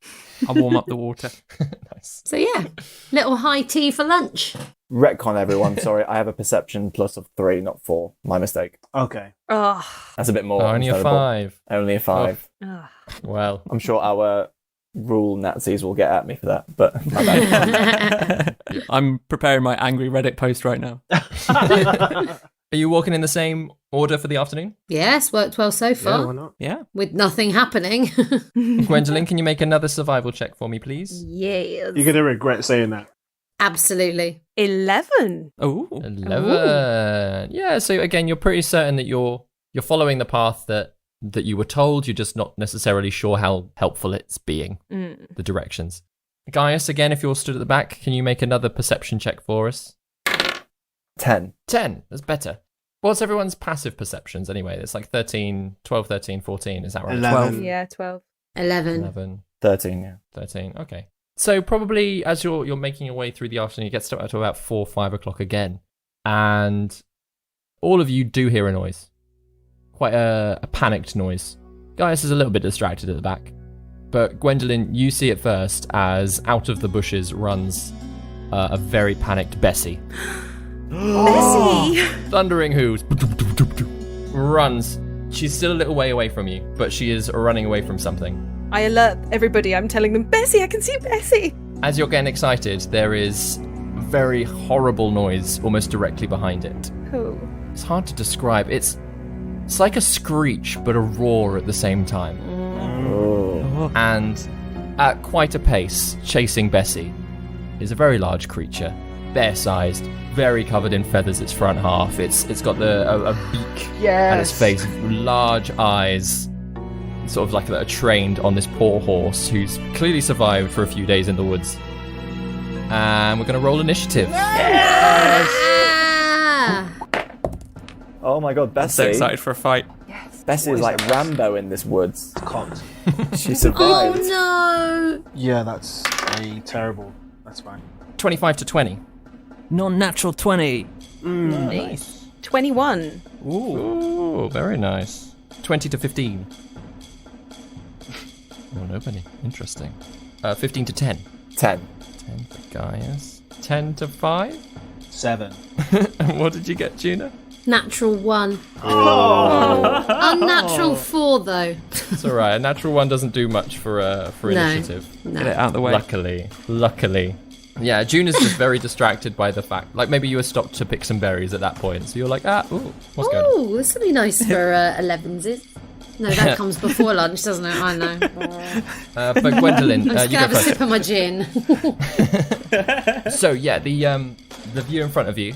I'll warm up the water. Nice. So yeah, little high tea for lunch. Retcon, everyone. Sorry, I have a perception plus of 3, not 4. My mistake. Okay. Oh. That's a bit more. Only a understandable. 5. Only a 5. Oh. Well, I'm sure our rule Nazis will get at me for that, but my bad. I'm preparing my angry Reddit post right now. are you walking in the same order for the afternoon? Yes, worked well so Yeah, far. why not? Yeah. With nothing happening. Gwendolyn, can you make another survival check for me, please? Yes. You're going to regret saying that. Absolutely. 11. Oh. 11. Yeah, so again, you're pretty certain that you're following the path that you were told. You're just not necessarily sure how helpful it's being, the directions. Gaius, again, if you're stood at the back, can you make another perception check for us? 10. 10. That's better. What's everyone's passive perceptions anyway? It's like 13, 12, 13, 14. Is that right? 11. Yeah, 12. 11. 11, 13, yeah. 13. Okay. So probably as you're making your way through the afternoon, you get to about 4 or 5 o'clock again. And all of you do hear a noise. Quite a panicked noise. Gaius is a little bit distracted at the back. But Gwendolyn, you see it first as out of the bushes runs a very panicked Bessie. Bessie! Thundering hooves. Runs. She's still a little way away from you, but she is running away from something. I alert everybody. I'm telling them, Bessie, I can see Bessie. As you're getting excited, there is a very horrible noise almost directly behind it. Oh. It's hard to describe. It's like a screech, but a roar at the same time. Oh. And at quite a pace, chasing Bessie is a very large creature, bear-sized, very covered in feathers. Its front half. It's got a beak at its face, large eyes, sort of like that are trained on this poor horse who's clearly survived for a few days in the woods. And we're going to roll initiative. Oh my god, I'm Bessie. so excited for a fight. Bessie is like Rambo in this woods. Cocked. She survived. Oh no! Yeah, that's a terrible. That's fine. 25 to 20. Non-natural 20. Nice. 21. Ooh, very nice. 20 to 15. Oh, nobody. Interesting. 15 to 10. 10. 10 for Gaius. 10 to 5. 7. And what did you get, Juna? Natural 1. Unnatural 4 though. It's all right. A natural 1 doesn't do much for initiative. Get it out of the way. Luckily. Yeah, Juna's just very distracted by the fact, like maybe you were stopped to pick some berries at that point, so you're like, what's going on? Oh, this will be nice for 11s. No, that comes before lunch, doesn't it? I know. But Gwendolyn, I'm just you gonna go have a first. sip of my gin. So yeah, the view in front of you.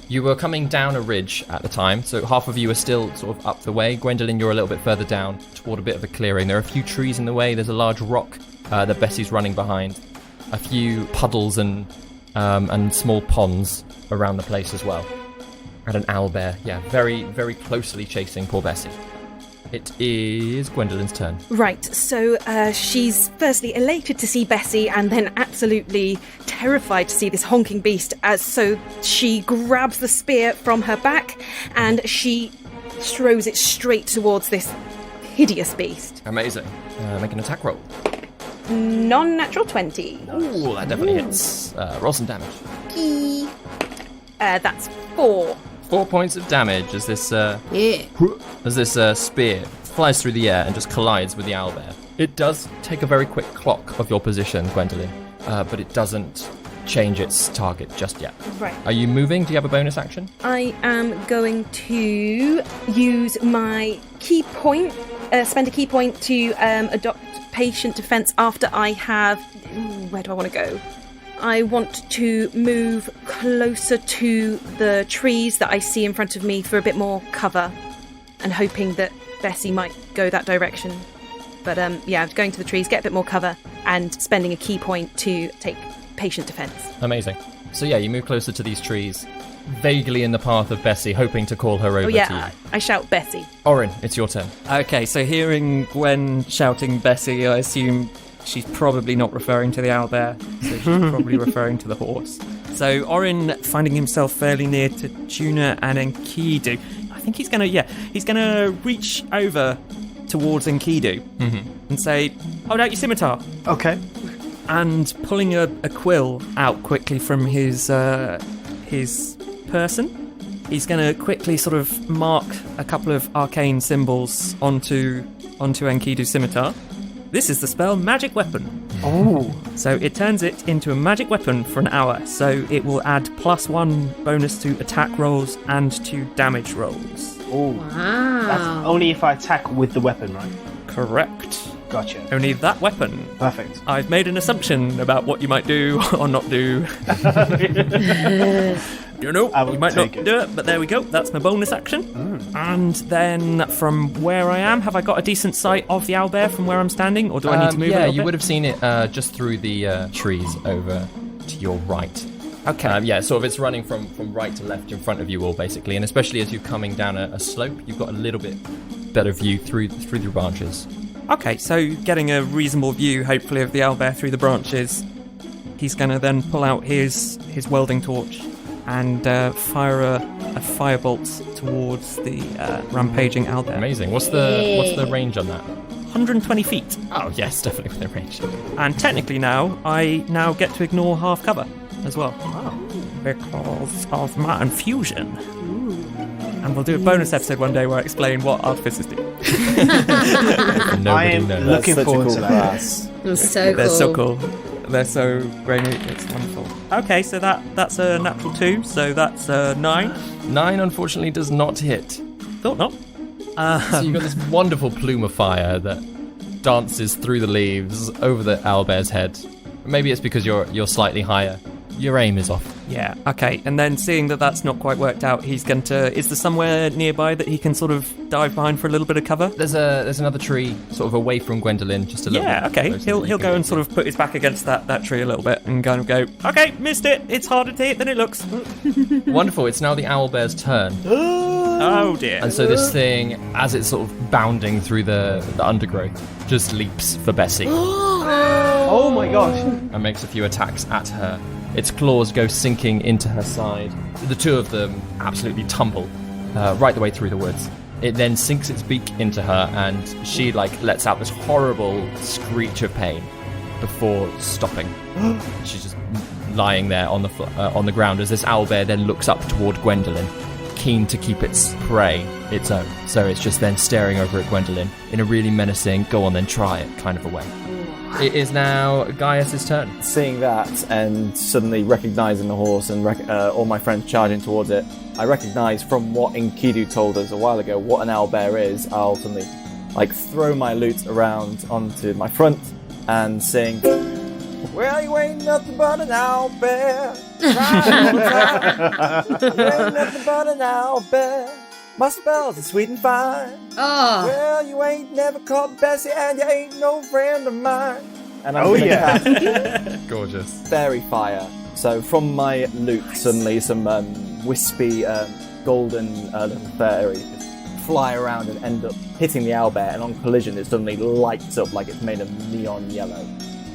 You were coming down a ridge at the time, so half of you are still sort of up the way. Gwendolyn, you're a little bit further down toward a bit of a clearing. There are a few trees in the way. There's a large rock that Bessie's running behind. A few puddles and small ponds around the place as well. And an owlbear, yeah, very, very closely chasing poor Bessie. It is Gwendolyn's turn. Right, so she's firstly elated to see Bessie and then absolutely terrified to see this honking beast. So she grabs the spear from her back and she throws it straight towards this hideous beast. Amazing. Make an attack roll. Non-natural 20. Ooh, that definitely hits. Roll some damage. That's 4. 4 points of damage as this Yeah. spear flies through the air and just collides with the owlbear. It does take a very quick clock of your position, Gwendolyn, but it doesn't change its target just yet. Right. Are you moving? Do you have a bonus action? I am going to use my key point, spend a key point to adopt patient defense after I have... Where do I want to go? I want to move closer to the trees that I see in front of me for a bit more cover, and hoping that Bessie might go that direction. But going to the trees, get a bit more cover, and spending a key point to take patient defense. Amazing. So yeah, you move closer to these trees, vaguely in the path of Bessie, hoping to call her over to you. I shout Bessie. Orryn, it's your turn. Okay, so hearing Gwen shouting Bessie, I assume she's probably not referring to the owlbear, so she's probably referring to the horse. So Orryn, finding himself fairly near to Juna and Enkidu, I think he's gonna reach over towards Enkidu and say, "Hold out your scimitar." Okay. And pulling a quill out quickly from his person, he's going to quickly sort of mark a couple of arcane symbols onto Enkidu's scimitar. This is the spell Magic Weapon. Oh. So it turns it into a magic weapon for an hour. So it will add +1 bonus to attack rolls and to damage rolls. Oh. Wow. That's only if I attack with the weapon, right? Correct. Gotcha. Only that weapon. Perfect. I've made an assumption about what you might do or not do. You might not do it, but there we go. That's my bonus action. And then from where I am, have I got a decent sight of the owlbear from where I'm standing, or do I need to move a little you bit? would have seen it just through the trees over to your right. Okay. Sort of it's running from right to left in front of you all, basically, and especially as you're coming down a slope, you've got a little bit better view through the branches. Okay, so getting a reasonable view, hopefully, of the owlbear through the branches. He's going to then pull out his welding torch and fire a firebolt towards the rampaging owlbear. Amazing. What's the range on that? 120 feet. Oh yes, definitely within range. And technically I now get to ignore half cover as well. Wow. Because of my infusion. And we'll do a bonus episode one day where I explain what artificers do. I am looking forward to that. Class. That's so cool. They're so cool. They're so grainy. It's wonderful. Okay, so that's a natural 2, so that's a 9. 9 unfortunately does not hit. Thought not. So you've got this wonderful plume of fire that dances through the leaves over the owlbear's head. Maybe it's because you're slightly higher. Your aim is off. Yeah, okay. And then seeing that that's not quite worked out, he's going to... Is there somewhere nearby that he can sort of dive behind for a little bit of cover? There's another tree sort of away from Gwendolyn, just a little bit. Yeah, okay. He'll go and sort of put his back against that tree a little bit and kind of go, okay, missed it. It's harder to hit than it looks. Wonderful. It's now the owlbear's turn. Oh, dear. And so this thing, as it's sort of bounding through the undergrowth, just leaps for Bessie. Oh my gosh. And makes a few attacks at her. Its claws go sinking into her side. The two of them absolutely tumble right the way through the woods. It then sinks its beak into her, and she lets out this horrible screech of pain before stopping. She's just lying there on the ground as this owlbear then looks up toward Gwendolyn, keen to keep its prey its own. So it's just then staring over at Gwendolyn in a really menacing, go on then try it kind of a way. It is now Gaius' turn. Seeing that and suddenly recognising the horse and all my friends charging towards it, I recognise from what Enkidu told us a while ago what an owlbear is. I'll suddenly throw my loot around onto my front and sing, "Well, you ain't nothing but an owlbear. Right all the time. You ain't nothing but an owlbear. My spells are sweet and fine. Oh. Well, you ain't never caught Bessie and you ain't no friend of mine." And I'm Gorgeous. fairy fire. So from my loot, suddenly some wispy golden little fairies fly around and end up hitting the owlbear, and on collision it suddenly lights up like it's made of neon yellow.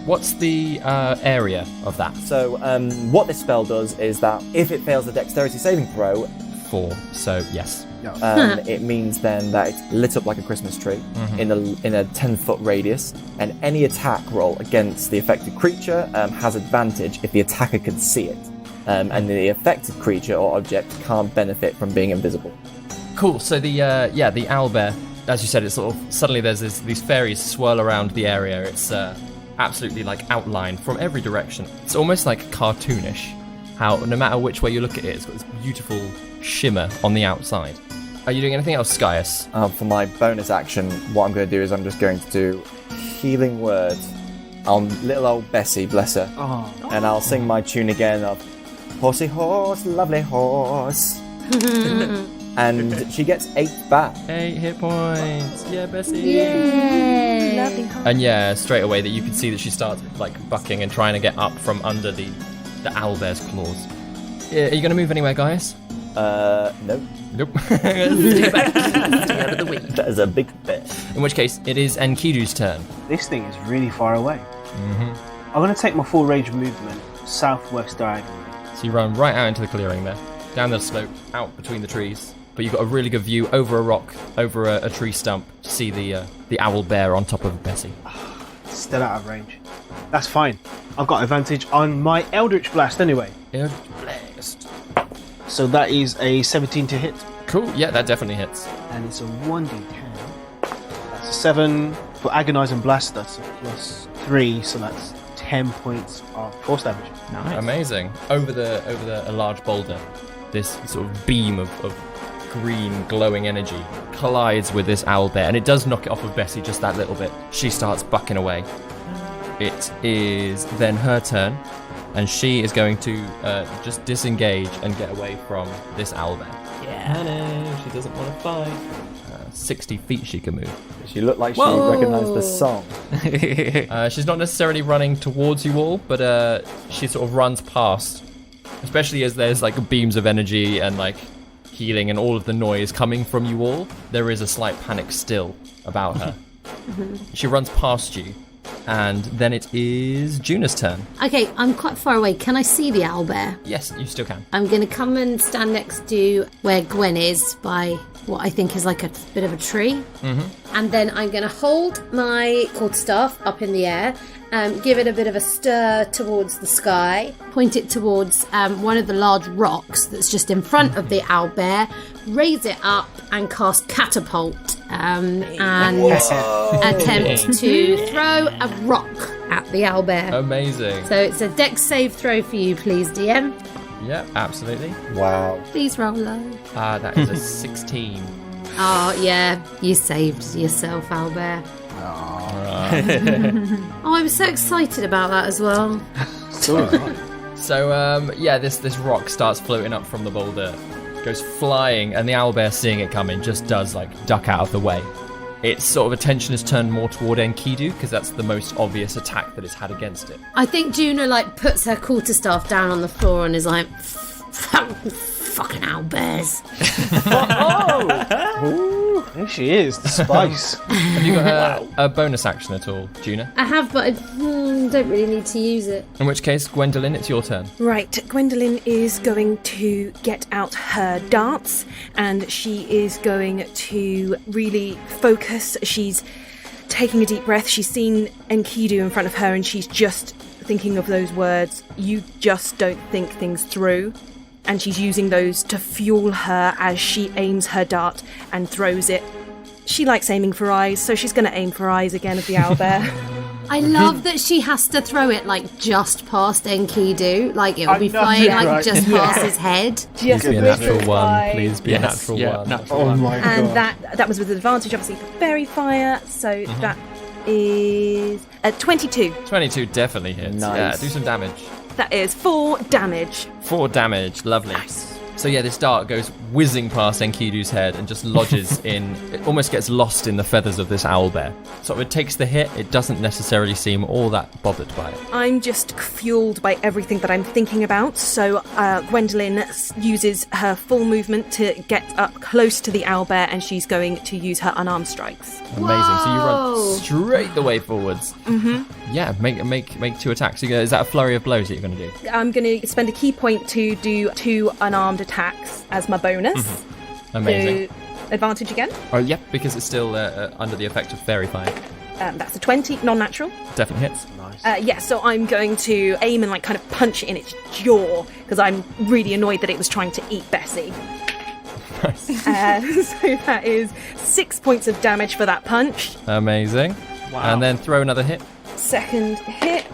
What's the area of that? So what this spell does is that if it fails the dexterity saving throw, 4, so yes. it means then that it's lit up like a Christmas tree in a 10-foot radius, and any attack roll against the affected creature has advantage if the attacker can see it, and the affected creature or object can't benefit from being invisible. Cool. So the owlbear, as you said, it's sort of suddenly there's these fairies swirl around the area. It's absolutely like outlined from every direction. It's almost like cartoonish. How no matter which way you look at it, it's got this beautiful shimmer on the outside. Are you doing anything else, Gaius? For my bonus action, what I'm going to do is I'm just going to do healing word on little old Bessie, bless her. Oh. And I'll sing my tune again of Horsey horse, lovely horse. And she gets 8 back. 8 hit points. Yeah, Bessie. Yay! Lovely. And yeah, straight away that you can see that she starts like bucking and trying to get up from under the owlbear's claws. Are you going to move anywhere, Gaius? Nope. Nope. Stay back. Stay out of the way. That is a big bet. In which case, it is Enkidu's turn. This thing is really far away. Mm-hmm. I'm going to take my full range movement southwest diagonally. So you run right out into the clearing there, down the slope, out between the trees. But you've got a really good view over a rock, over a tree stump, to see the owl bear on top of Bessie. Still out of range. That's fine. I've got advantage on my Eldritch Blast anyway. Blast. So that is a 17 to hit. Cool, yeah, that definitely hits. And it's a 1d10. That's a 7 for Agonize and Blast. That's a plus 3, so that's 10 points of force damage. Nice. Amazing. Over a large boulder, this sort of beam of green glowing energy collides with this owl bear, and it does knock it off of Bessie just that little bit. She starts bucking away. It is then her turn, and she is going to just disengage and get away from this owl bear. Yeah, no, she doesn't want to fight. 60 feet she can move. She looked like she recognised the song. She's not necessarily running towards you all, but she sort of runs past, especially as there's like beams of energy and like healing and all of the noise coming from you all. There is a slight panic still about her. She runs past you, and then it is Juna's turn. Okay, I'm quite far away. Can I see the owlbear? Yes, you still can. I'm going to come and stand next to where Gwen is by what I think is like a bit of a tree. And then I'm going to hold my quarterstaff up in the air, give it a bit of a stir towards the sky, point it towards one of the large rocks that's just in front of the owlbear, raise it up and cast Catapult and attempt to throw a rock at the owlbear. Amazing. So it's a dex save throw for you, please, DM. Yeah, absolutely. Wow. Please roll low. That is a 16. Oh, yeah, you saved yourself, owlbear. Oh, I was so excited about that as well. So, this rock starts floating up from the boulder, goes flying, and the owlbear, seeing it coming, just does like duck out of the way. Its sort of attention is turned more toward Enkidu because that's the most obvious attack that it's had against it. I think Juna like puts her quarterstaff down on the floor and is like, fucking owlbears. There she is, the spice. Have you got a bonus action at all, Juna? I have, but I don't really need to use it. In which case, Gwendolyn, it's your turn. Right, Gwendolyn is going to get out her darts, and she is going to really focus. She's taking a deep breath. She's seen Enkidu in front of her, and she's just thinking of those words, "You just don't think things through." And she's using those to fuel her as she aims her dart and throws it. She likes aiming for eyes, so she's going to aim for eyes again at the owlbear. I love that she has to throw it like just past Enkidu, like it will be flying like just past his head. Please be a natural one. Please be a natural one. Oh my god. And that was with advantage, obviously, for fairy fire. So that is 22. 22 definitely hits. Nice. Yeah, do some damage. That is 4 damage. 4 damage, lovely. So yeah, this dart goes whizzing past Enkidu's head and just lodges in, it almost gets lost in the feathers of this owlbear. So it takes the hit, it doesn't necessarily seem all that bothered by it. I'm just fueled by everything that I'm thinking about, so Gwendolyn uses her full movement to get up close to the owlbear, and she's going to use her unarmed strikes. Amazing, so you run straight the way forwards. Yeah, make 2 attacks. Is that a flurry of blows that you're going to do? I'm going to spend a key point to do 2 unarmed attacks as my bonus. Amazing. So, advantage again. Oh, yep, because it's still under the effect of fairy fire. That's a 20, non-natural. Definitely hits. Yeah, so I'm going to aim and like kind of punch it in its jaw because I'm really annoyed that it was trying to eat Bessie. Nice. So that is 6 points of damage for that punch. Amazing. Wow. And then throw another hit. second hit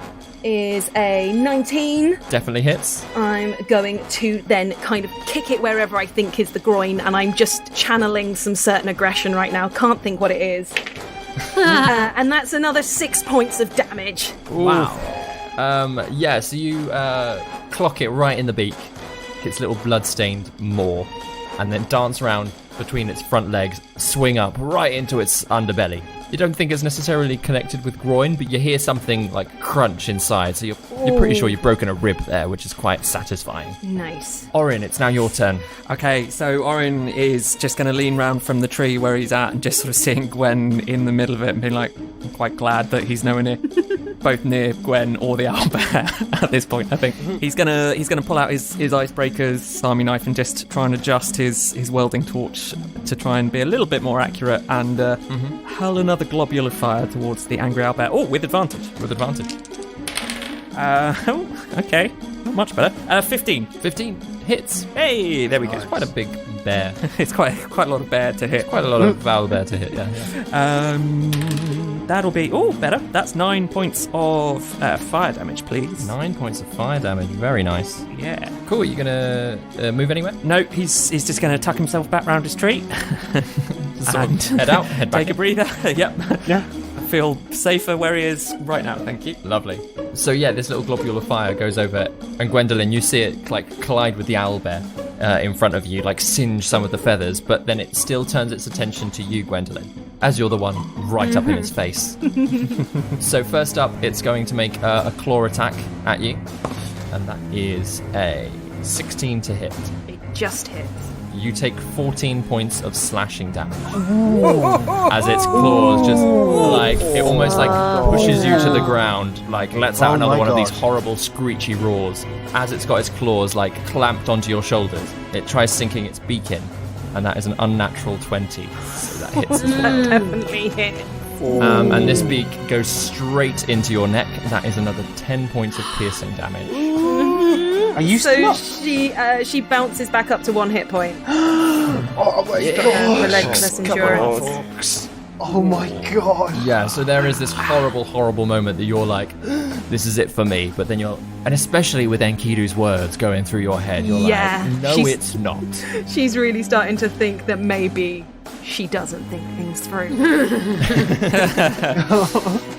is a 19. Definitely hits. I'm going to then kind of kick it wherever I think is the groin, and I'm just channeling some certain aggression right now. Can't think what it is. And that's another 6 points of damage. Wow. Yeah, so you clock it right in the beak, its little blood-stained maw, and then dance around between its front legs, swing up right into its underbelly. You don't think it's necessarily connected with groin, but you hear something like crunch inside, so you're pretty sure you've broken a rib there, which is quite satisfying. Nice. Orryn, it's now your turn. Okay, so Orryn is just going to lean round from the tree where he's at and just sort of seeing Gwen in the middle of it and being like, I'm quite glad that he's nowhere near, both near Gwen or the owlbear at this point, I think. He's gonna pull out his icebreaker's army knife and just try and adjust his welding torch to try and be a little bit more accurate and hurl another globule of fire towards the angry owlbear. Oh, with advantage. With advantage. Okay. Not much better. 15. 15 hits. Hey, there we go. It's quite a big bear. It's quite a lot of bear to hit. Quite a lot of owlbear to hit, yeah. That'll be... Oh, better. That's 9 points of fire damage, please. 9 points of fire damage. Very nice. Yeah. Cool. Are you going to move anywhere? No, he's just going to tuck himself back round his tree. And head out, head back. Take a breather. Yep. Yeah. I feel safer where he is right now, thank you. Lovely. So yeah, this little globule of fire goes over, and Gwendolyn, you see it like collide with the owlbear in front of you, like singe some of the feathers, but then it still turns its attention to you, Gwendolyn, as you're the one right up in its face. So first up, it's going to make a claw attack at you, and that is a 16 to hit. It just hits. You take 14 points of slashing damage. As its claws just, like, it almost, like, pushes you to the ground, like, lets out another one of these horrible, screechy roars. As it's got its claws, like, clamped onto your shoulders, it tries sinking its beak in, and that is an unnatural 20. So that hits as well. That definitely hit. And this beak goes straight into your neck. That is another 10 points of piercing damage. Are you so she bounces back up to 1 hit point. Oh my god! Relentless endurance. Oh my god! Yeah, so there is this horrible, horrible moment that you're like, this is it for me. But then and especially with Enkidu's words going through your head, you're like, no, it's not. She's really starting to think that maybe she doesn't think things through.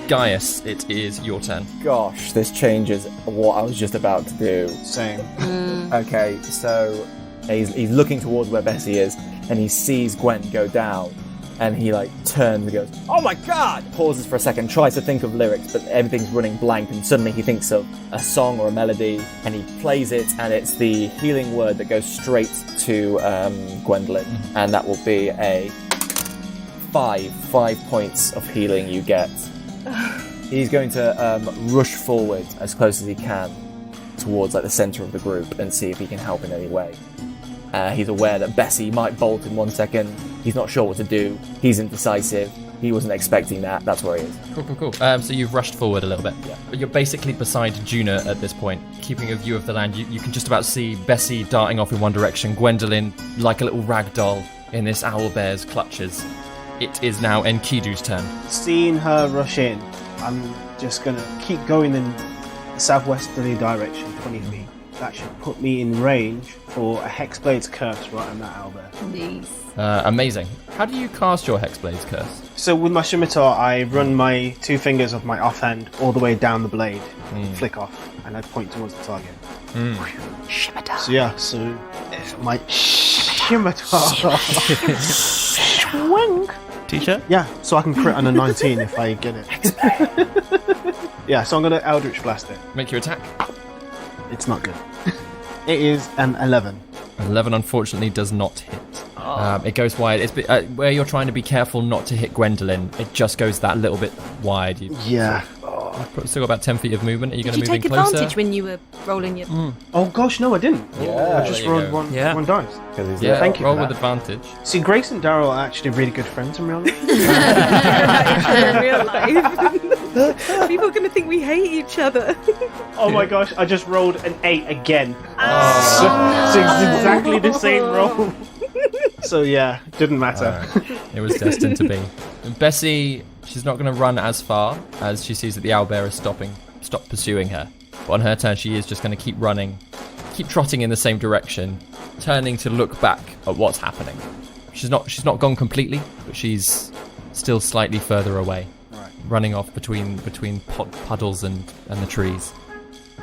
Gaius, it is your turn. Gosh, this changes what I was just about to do. Same. Okay, so he's looking towards where Bessie is, and he sees Gwen go down, and he like turns and goes, "Oh my god!" Pauses for a second, tries to think of lyrics, but everything's running blank, and suddenly he thinks of a song or a melody, and he plays it, and it's the healing word that goes straight to Gwendolyn, and that will be a 5 points of healing you get. He's going to rush forward as close as he can towards like the centre of the group and see if he can help in any way. He's aware that Bessie might bolt in 1 second. He's not sure what to do. He's indecisive. He wasn't expecting that. That's where he is. Cool. So you've rushed forward a little bit. Yeah. But you're basically beside Juna at this point, keeping a view of the land. You can just about see Bessie darting off in one direction, Gwendolyn like a little rag doll in this owlbear's clutches. It is now Enkidu's turn. Seeing her rush in, I'm just going to keep going in the southwesterly direction, 20 feet. That should put me in range for a Hexblade's Curse right on that owlbear. Nice. Amazing. How do you cast your Hexblade's Curse? So with my scimitar, I run my 2 fingers of my offhand all the way down the blade, flick off, and I point towards the target. Scimitar. So yeah, my scimitar. Swing. T-shirt? Yeah, so I can crit on a 19 if I get it. Yeah, so I'm going to Eldritch Blast it. Make your attack. It's not good. It is an 11. 11 unfortunately does not hit. It goes wide. It's where you're trying to be careful not to hit Gwendolyn, it just goes that little bit wide. Yeah. You've still got about 10 feet of movement. Are you going to Did move you take in closer? advantage when you were rolling your... Oh gosh, no I didn't. Yeah, I just there you rolled go. one dice. Yeah, Thank you roll for with that. advantage. See, Grace and Darrel are actually really good friends in real life. in real life. People are going to think we hate each other. Oh my gosh, I just rolled an 8 again. So it's exactly the same roll. So yeah, didn't matter. It was destined to be. Bessie She's not going to run as far as she sees that the owlbear has stopped pursuing her. But on her turn, she is just going to keep running, keep trotting in the same direction, turning to look back at what's happening. She's not gone completely, but she's still slightly further away, running off between puddles and the trees.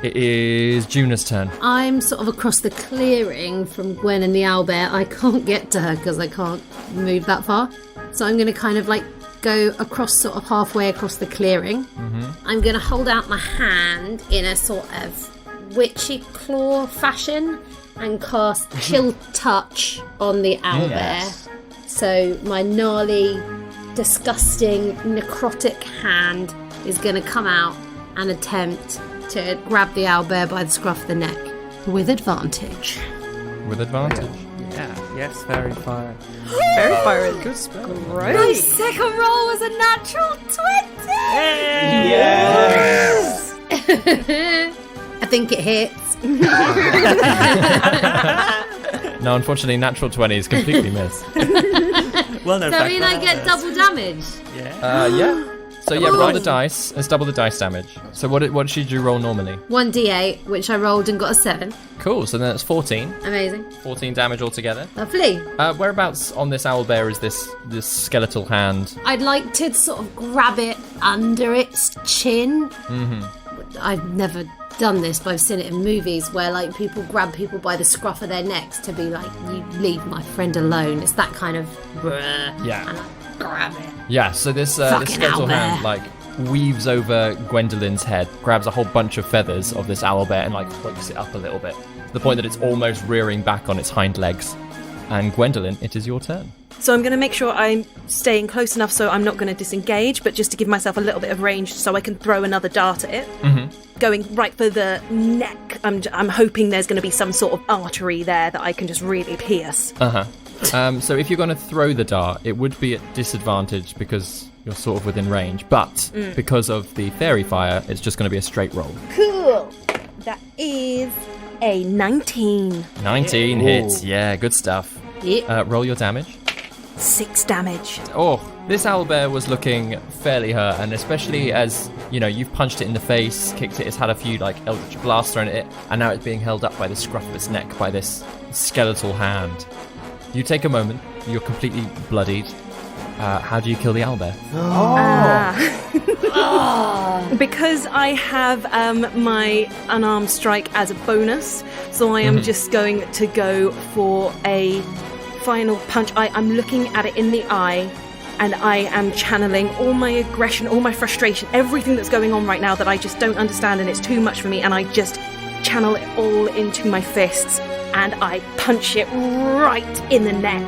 It is Juna's turn. I'm sort of across the clearing from Gwen and the owlbear. I can't get to her because I can't move that far. So I'm going to kind of like go across, sort of halfway across the clearing. Mm-hmm. I'm going to hold out my hand in a sort of witchy claw fashion and cast Chill Touch on the owlbear. Yes. So my gnarly, disgusting, necrotic hand is going to come out and attempt to grab the owlbear by the scruff of the neck with advantage. With advantage. Yeah. Yes, Fairy Fire. Very fire is Good spell. great. My second roll was a natural 20! Yes! I think it hits. No, unfortunately, natural 20s completely miss. Well, no. So I mean, I get double damage. Yeah. So yeah, roll the dice. It's double the dice damage. So what should you roll normally? 1d8, which I rolled and got a 7. Cool. So then it's 14. Amazing. 14 damage altogether. Lovely. Whereabouts on this owlbear is this skeletal hand? I'd like to sort of grab it under its chin. Mm-hmm. I've never done this, but I've seen it in movies where like people grab people by the scruff of their necks to be like, you leave my friend alone. It's that kind of Yeah. and I grab it. Yeah. So this Fucking skeletal owlbear. hand like weaves over Gwendolyn's head, grabs a whole bunch of feathers of this owlbear and like wakes it up a little bit to the point that it's almost rearing back on its hind legs. And Gwendolyn, it is your turn. So I'm going to make sure I'm staying close enough so I'm not going to disengage, but just to give myself a little bit of range so I can throw another dart at it. Mm-hmm. Going right for the neck. I'm hoping there's going to be some sort of artery there that I can just really pierce. So if you're going to throw the dart, it would be at disadvantage because you're sort of within range. But because of the fairy fire, it's just going to be a straight roll. Cool. That is a 19. 19 hits. Yeah, good stuff. Yeah. Roll your damage. 6 damage. Oh, this owlbear was looking fairly hurt, and especially as, you know, you've punched it in the face, kicked it, it's had a few, like, eldritch blasts thrown at it, and now it's being held up by the scruff of its neck by this skeletal hand. You take a moment, you're completely bloodied. How do you kill the owlbear? Because I have my unarmed strike as a bonus, so I am just going to go for a final punch. I'm looking at it in the eye, and I am channeling all my aggression, all my frustration, everything that's going on right now that I just don't understand and it's too much for me, and I just channel it all into my fists and I punch it right in the neck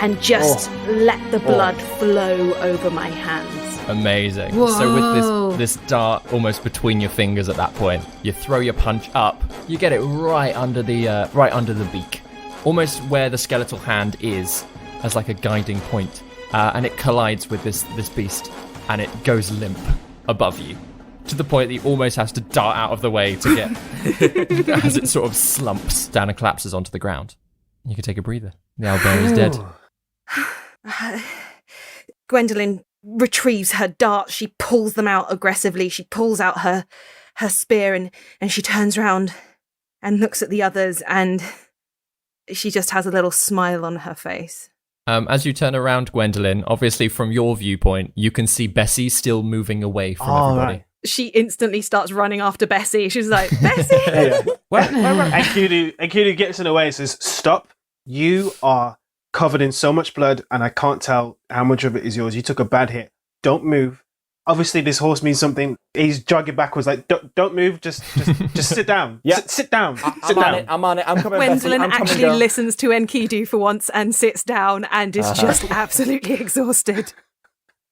and just let the blood flow over my hands. Amazing. Whoa. So with this dart almost between your fingers at that point, you throw your punch up, you get it right under the beak. Almost where the skeletal hand is, as like a guiding point, and it collides with this beast, and it goes limp above you, to the point that he almost has to dart out of the way to get, as it sort of slumps down and collapses onto the ground. You can take a breather. The owlbear is dead. Gwendolyn retrieves her darts. She pulls them out aggressively. She pulls out her spear and she turns around and looks at the others, and she just has a little smile on her face. As you turn around, Gwendolyn, obviously from your viewpoint, you can see Bessie still moving away from everybody. Right. She instantly starts running after Bessie. She's like, Bessie! Enkidu gets in the way and says, "Stop. You are covered in so much blood, and I can't tell how much of it is yours. You took a bad hit. Don't move. Obviously, this horse means something." He's jogging backwards, like, don't move. Just sit down. Yeah. Sit down. I'm on it. I'm on it. I'm coming, Bessie. Gwendolyn I'm coming, actually girl. listens to Enkidu for once and sits down and is just absolutely exhausted.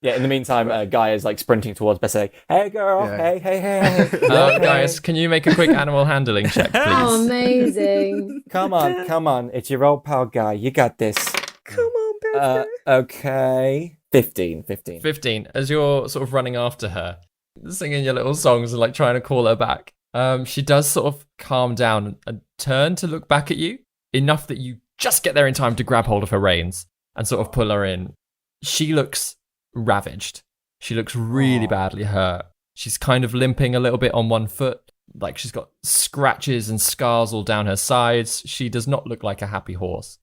Yeah, in the meantime, Guy is like sprinting towards Bessie, like, "Hey, girl. Yeah. Hey. Gaius, can you make a quick animal handling check, please? Oh, amazing. Come on. It's your old pal Guy. You got this. Come on, Bessie. Okay. 15. 15. As you're sort of running after her, singing your little songs and like trying to call her back, she does sort of calm down and turn to look back at you, enough that you just get there in time to grab hold of her reins and sort of pull her in. She looks ravaged. She looks really badly hurt. She's kind of limping a little bit on one foot. Like she's got scratches and scars all down her sides. She does not look like a happy horse.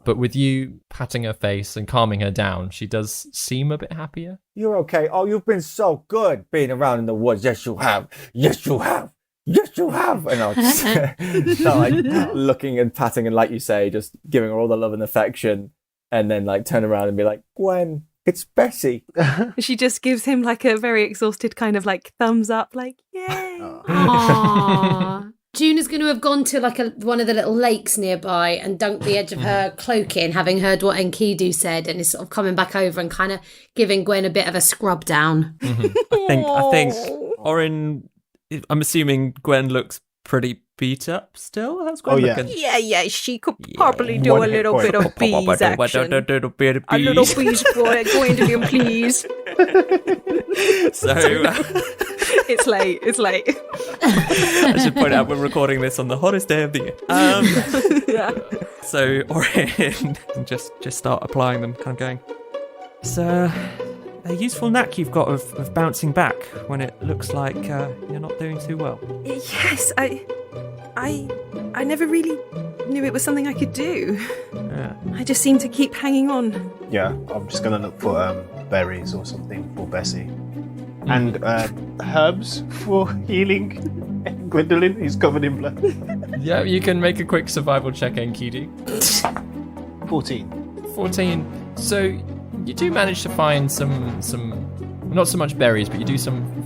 But with you patting her face and calming her down, she does seem a bit happier. You're okay. Oh, you've been so good being around in the woods. Yes, you have. Yes, you have. Yes, you have. And I'll just start like looking and patting and, like you say, just giving her all the love and affection, and then like turn around and be like, Gwen, it's Bessie. She just gives him like a very exhausted kind of like thumbs up, like, yay. Aww. Juna's going to have gone to like one of the little lakes nearby and dunked the edge of her cloak in, having heard what Enkidu said, and is sort of coming back over and kind of giving Gwen a bit of a scrub down. I think Orryn, I'm assuming Gwen looks pretty beat up still. How's Gwen looking? Yeah, she could probably do a little bit of bees action. A little bees boy, Gwendellyn, please. So it's late. I should point out we're recording this on the hottest day of the year. Yeah. So Orryn just start applying them, kind of going, it's a useful knack you've got of bouncing back when it looks like you're not doing too well. Yes, I never really knew it was something I could do. Yeah. I just seem to keep hanging on. Yeah, I'm just going to look for berries or something for Bessie. And herbs for healing Gwendellyn, who's covered in blood. Yeah, you can make a quick survival check, Enkidu. 14. So you do manage to find some not so much berries, but you do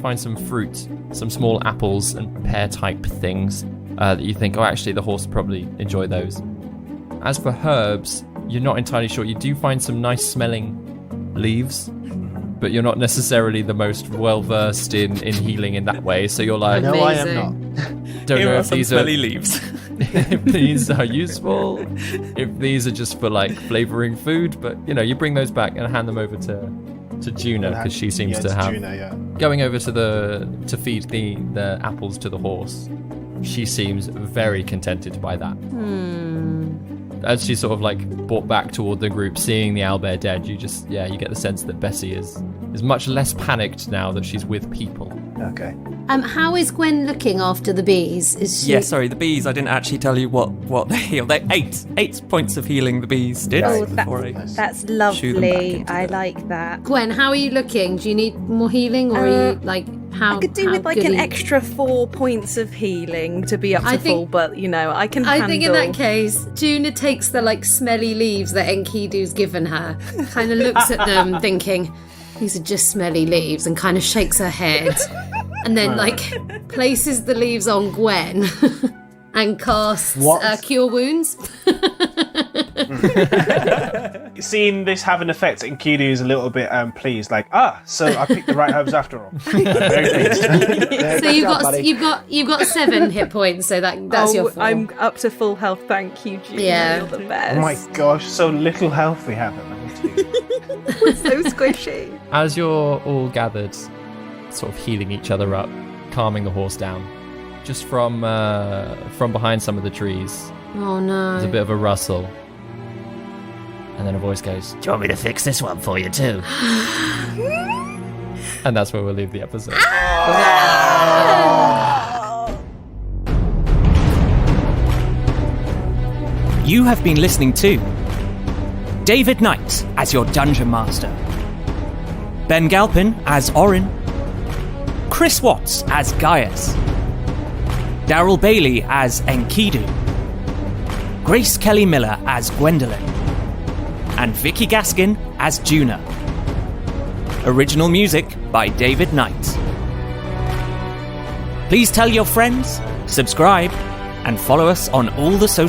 find some fruit, some small apples and pear type things that you think, oh, actually the horse would probably enjoy those. As for herbs, you're not entirely sure. You do find some nice smelling leaves, but you're not necessarily the most well versed in healing in that way. So you're like, no, I am not. Don't know if these are smelly leaves. if these are useful, if these are just for like flavoring food. But you bring those back and hand them over to Juna, because she seems to have Juna, going over to feed the apples to the horse. She seems very contented by that. As she's sort of like brought back toward the group, seeing the owlbear dead, you get the sense that Bessie is much less panicked now that she's with people. Okay. How is Gwen looking after the bees? Is she... Yeah, sorry, the bees, I didn't actually tell you what they heal. They 8 points of healing the bees did. Oh, Shoo that's them lovely. back into I the- like that. Gwen, how are you looking? Do you need more healing, or are you like how? I could do how with like good an are you? extra 4 points of healing to be up to I think- full, but I can I handle. think in that case, Juna takes the like smelly leaves that Enkidu's given her, kind of looks at them thinking, these are just smelly leaves, and kind of shakes her head, and then like places the leaves on Gwen and casts Cure Wounds. Seeing this have an effect, Enkidu is a little bit pleased, like, so I picked the right herbs after all. I'm very pleased. So you've got 7 hit points, so that's your 4. I'm up to full health, thank you, Juna. Yeah. You're the best. Oh my gosh, so little health we have at level 2. It's so squishy. As you're all gathered, sort of healing each other up, calming the horse down, just from behind some of the trees, Oh no. there's a bit of a rustle. And then a voice goes, Do you want me to fix this one for you too? and that's where we'll leave the episode. You have been listening to David Knight as your Dungeon Master, Ben Galpin as Orryn, Chris Watts as Gaius, Darrel Bailey as Enkidu, Grace Kelly Miller as Gwendellyn, and Vicky Gaskin as Juna. Original music by David Knight. Please tell your friends, subscribe, and follow us on all the social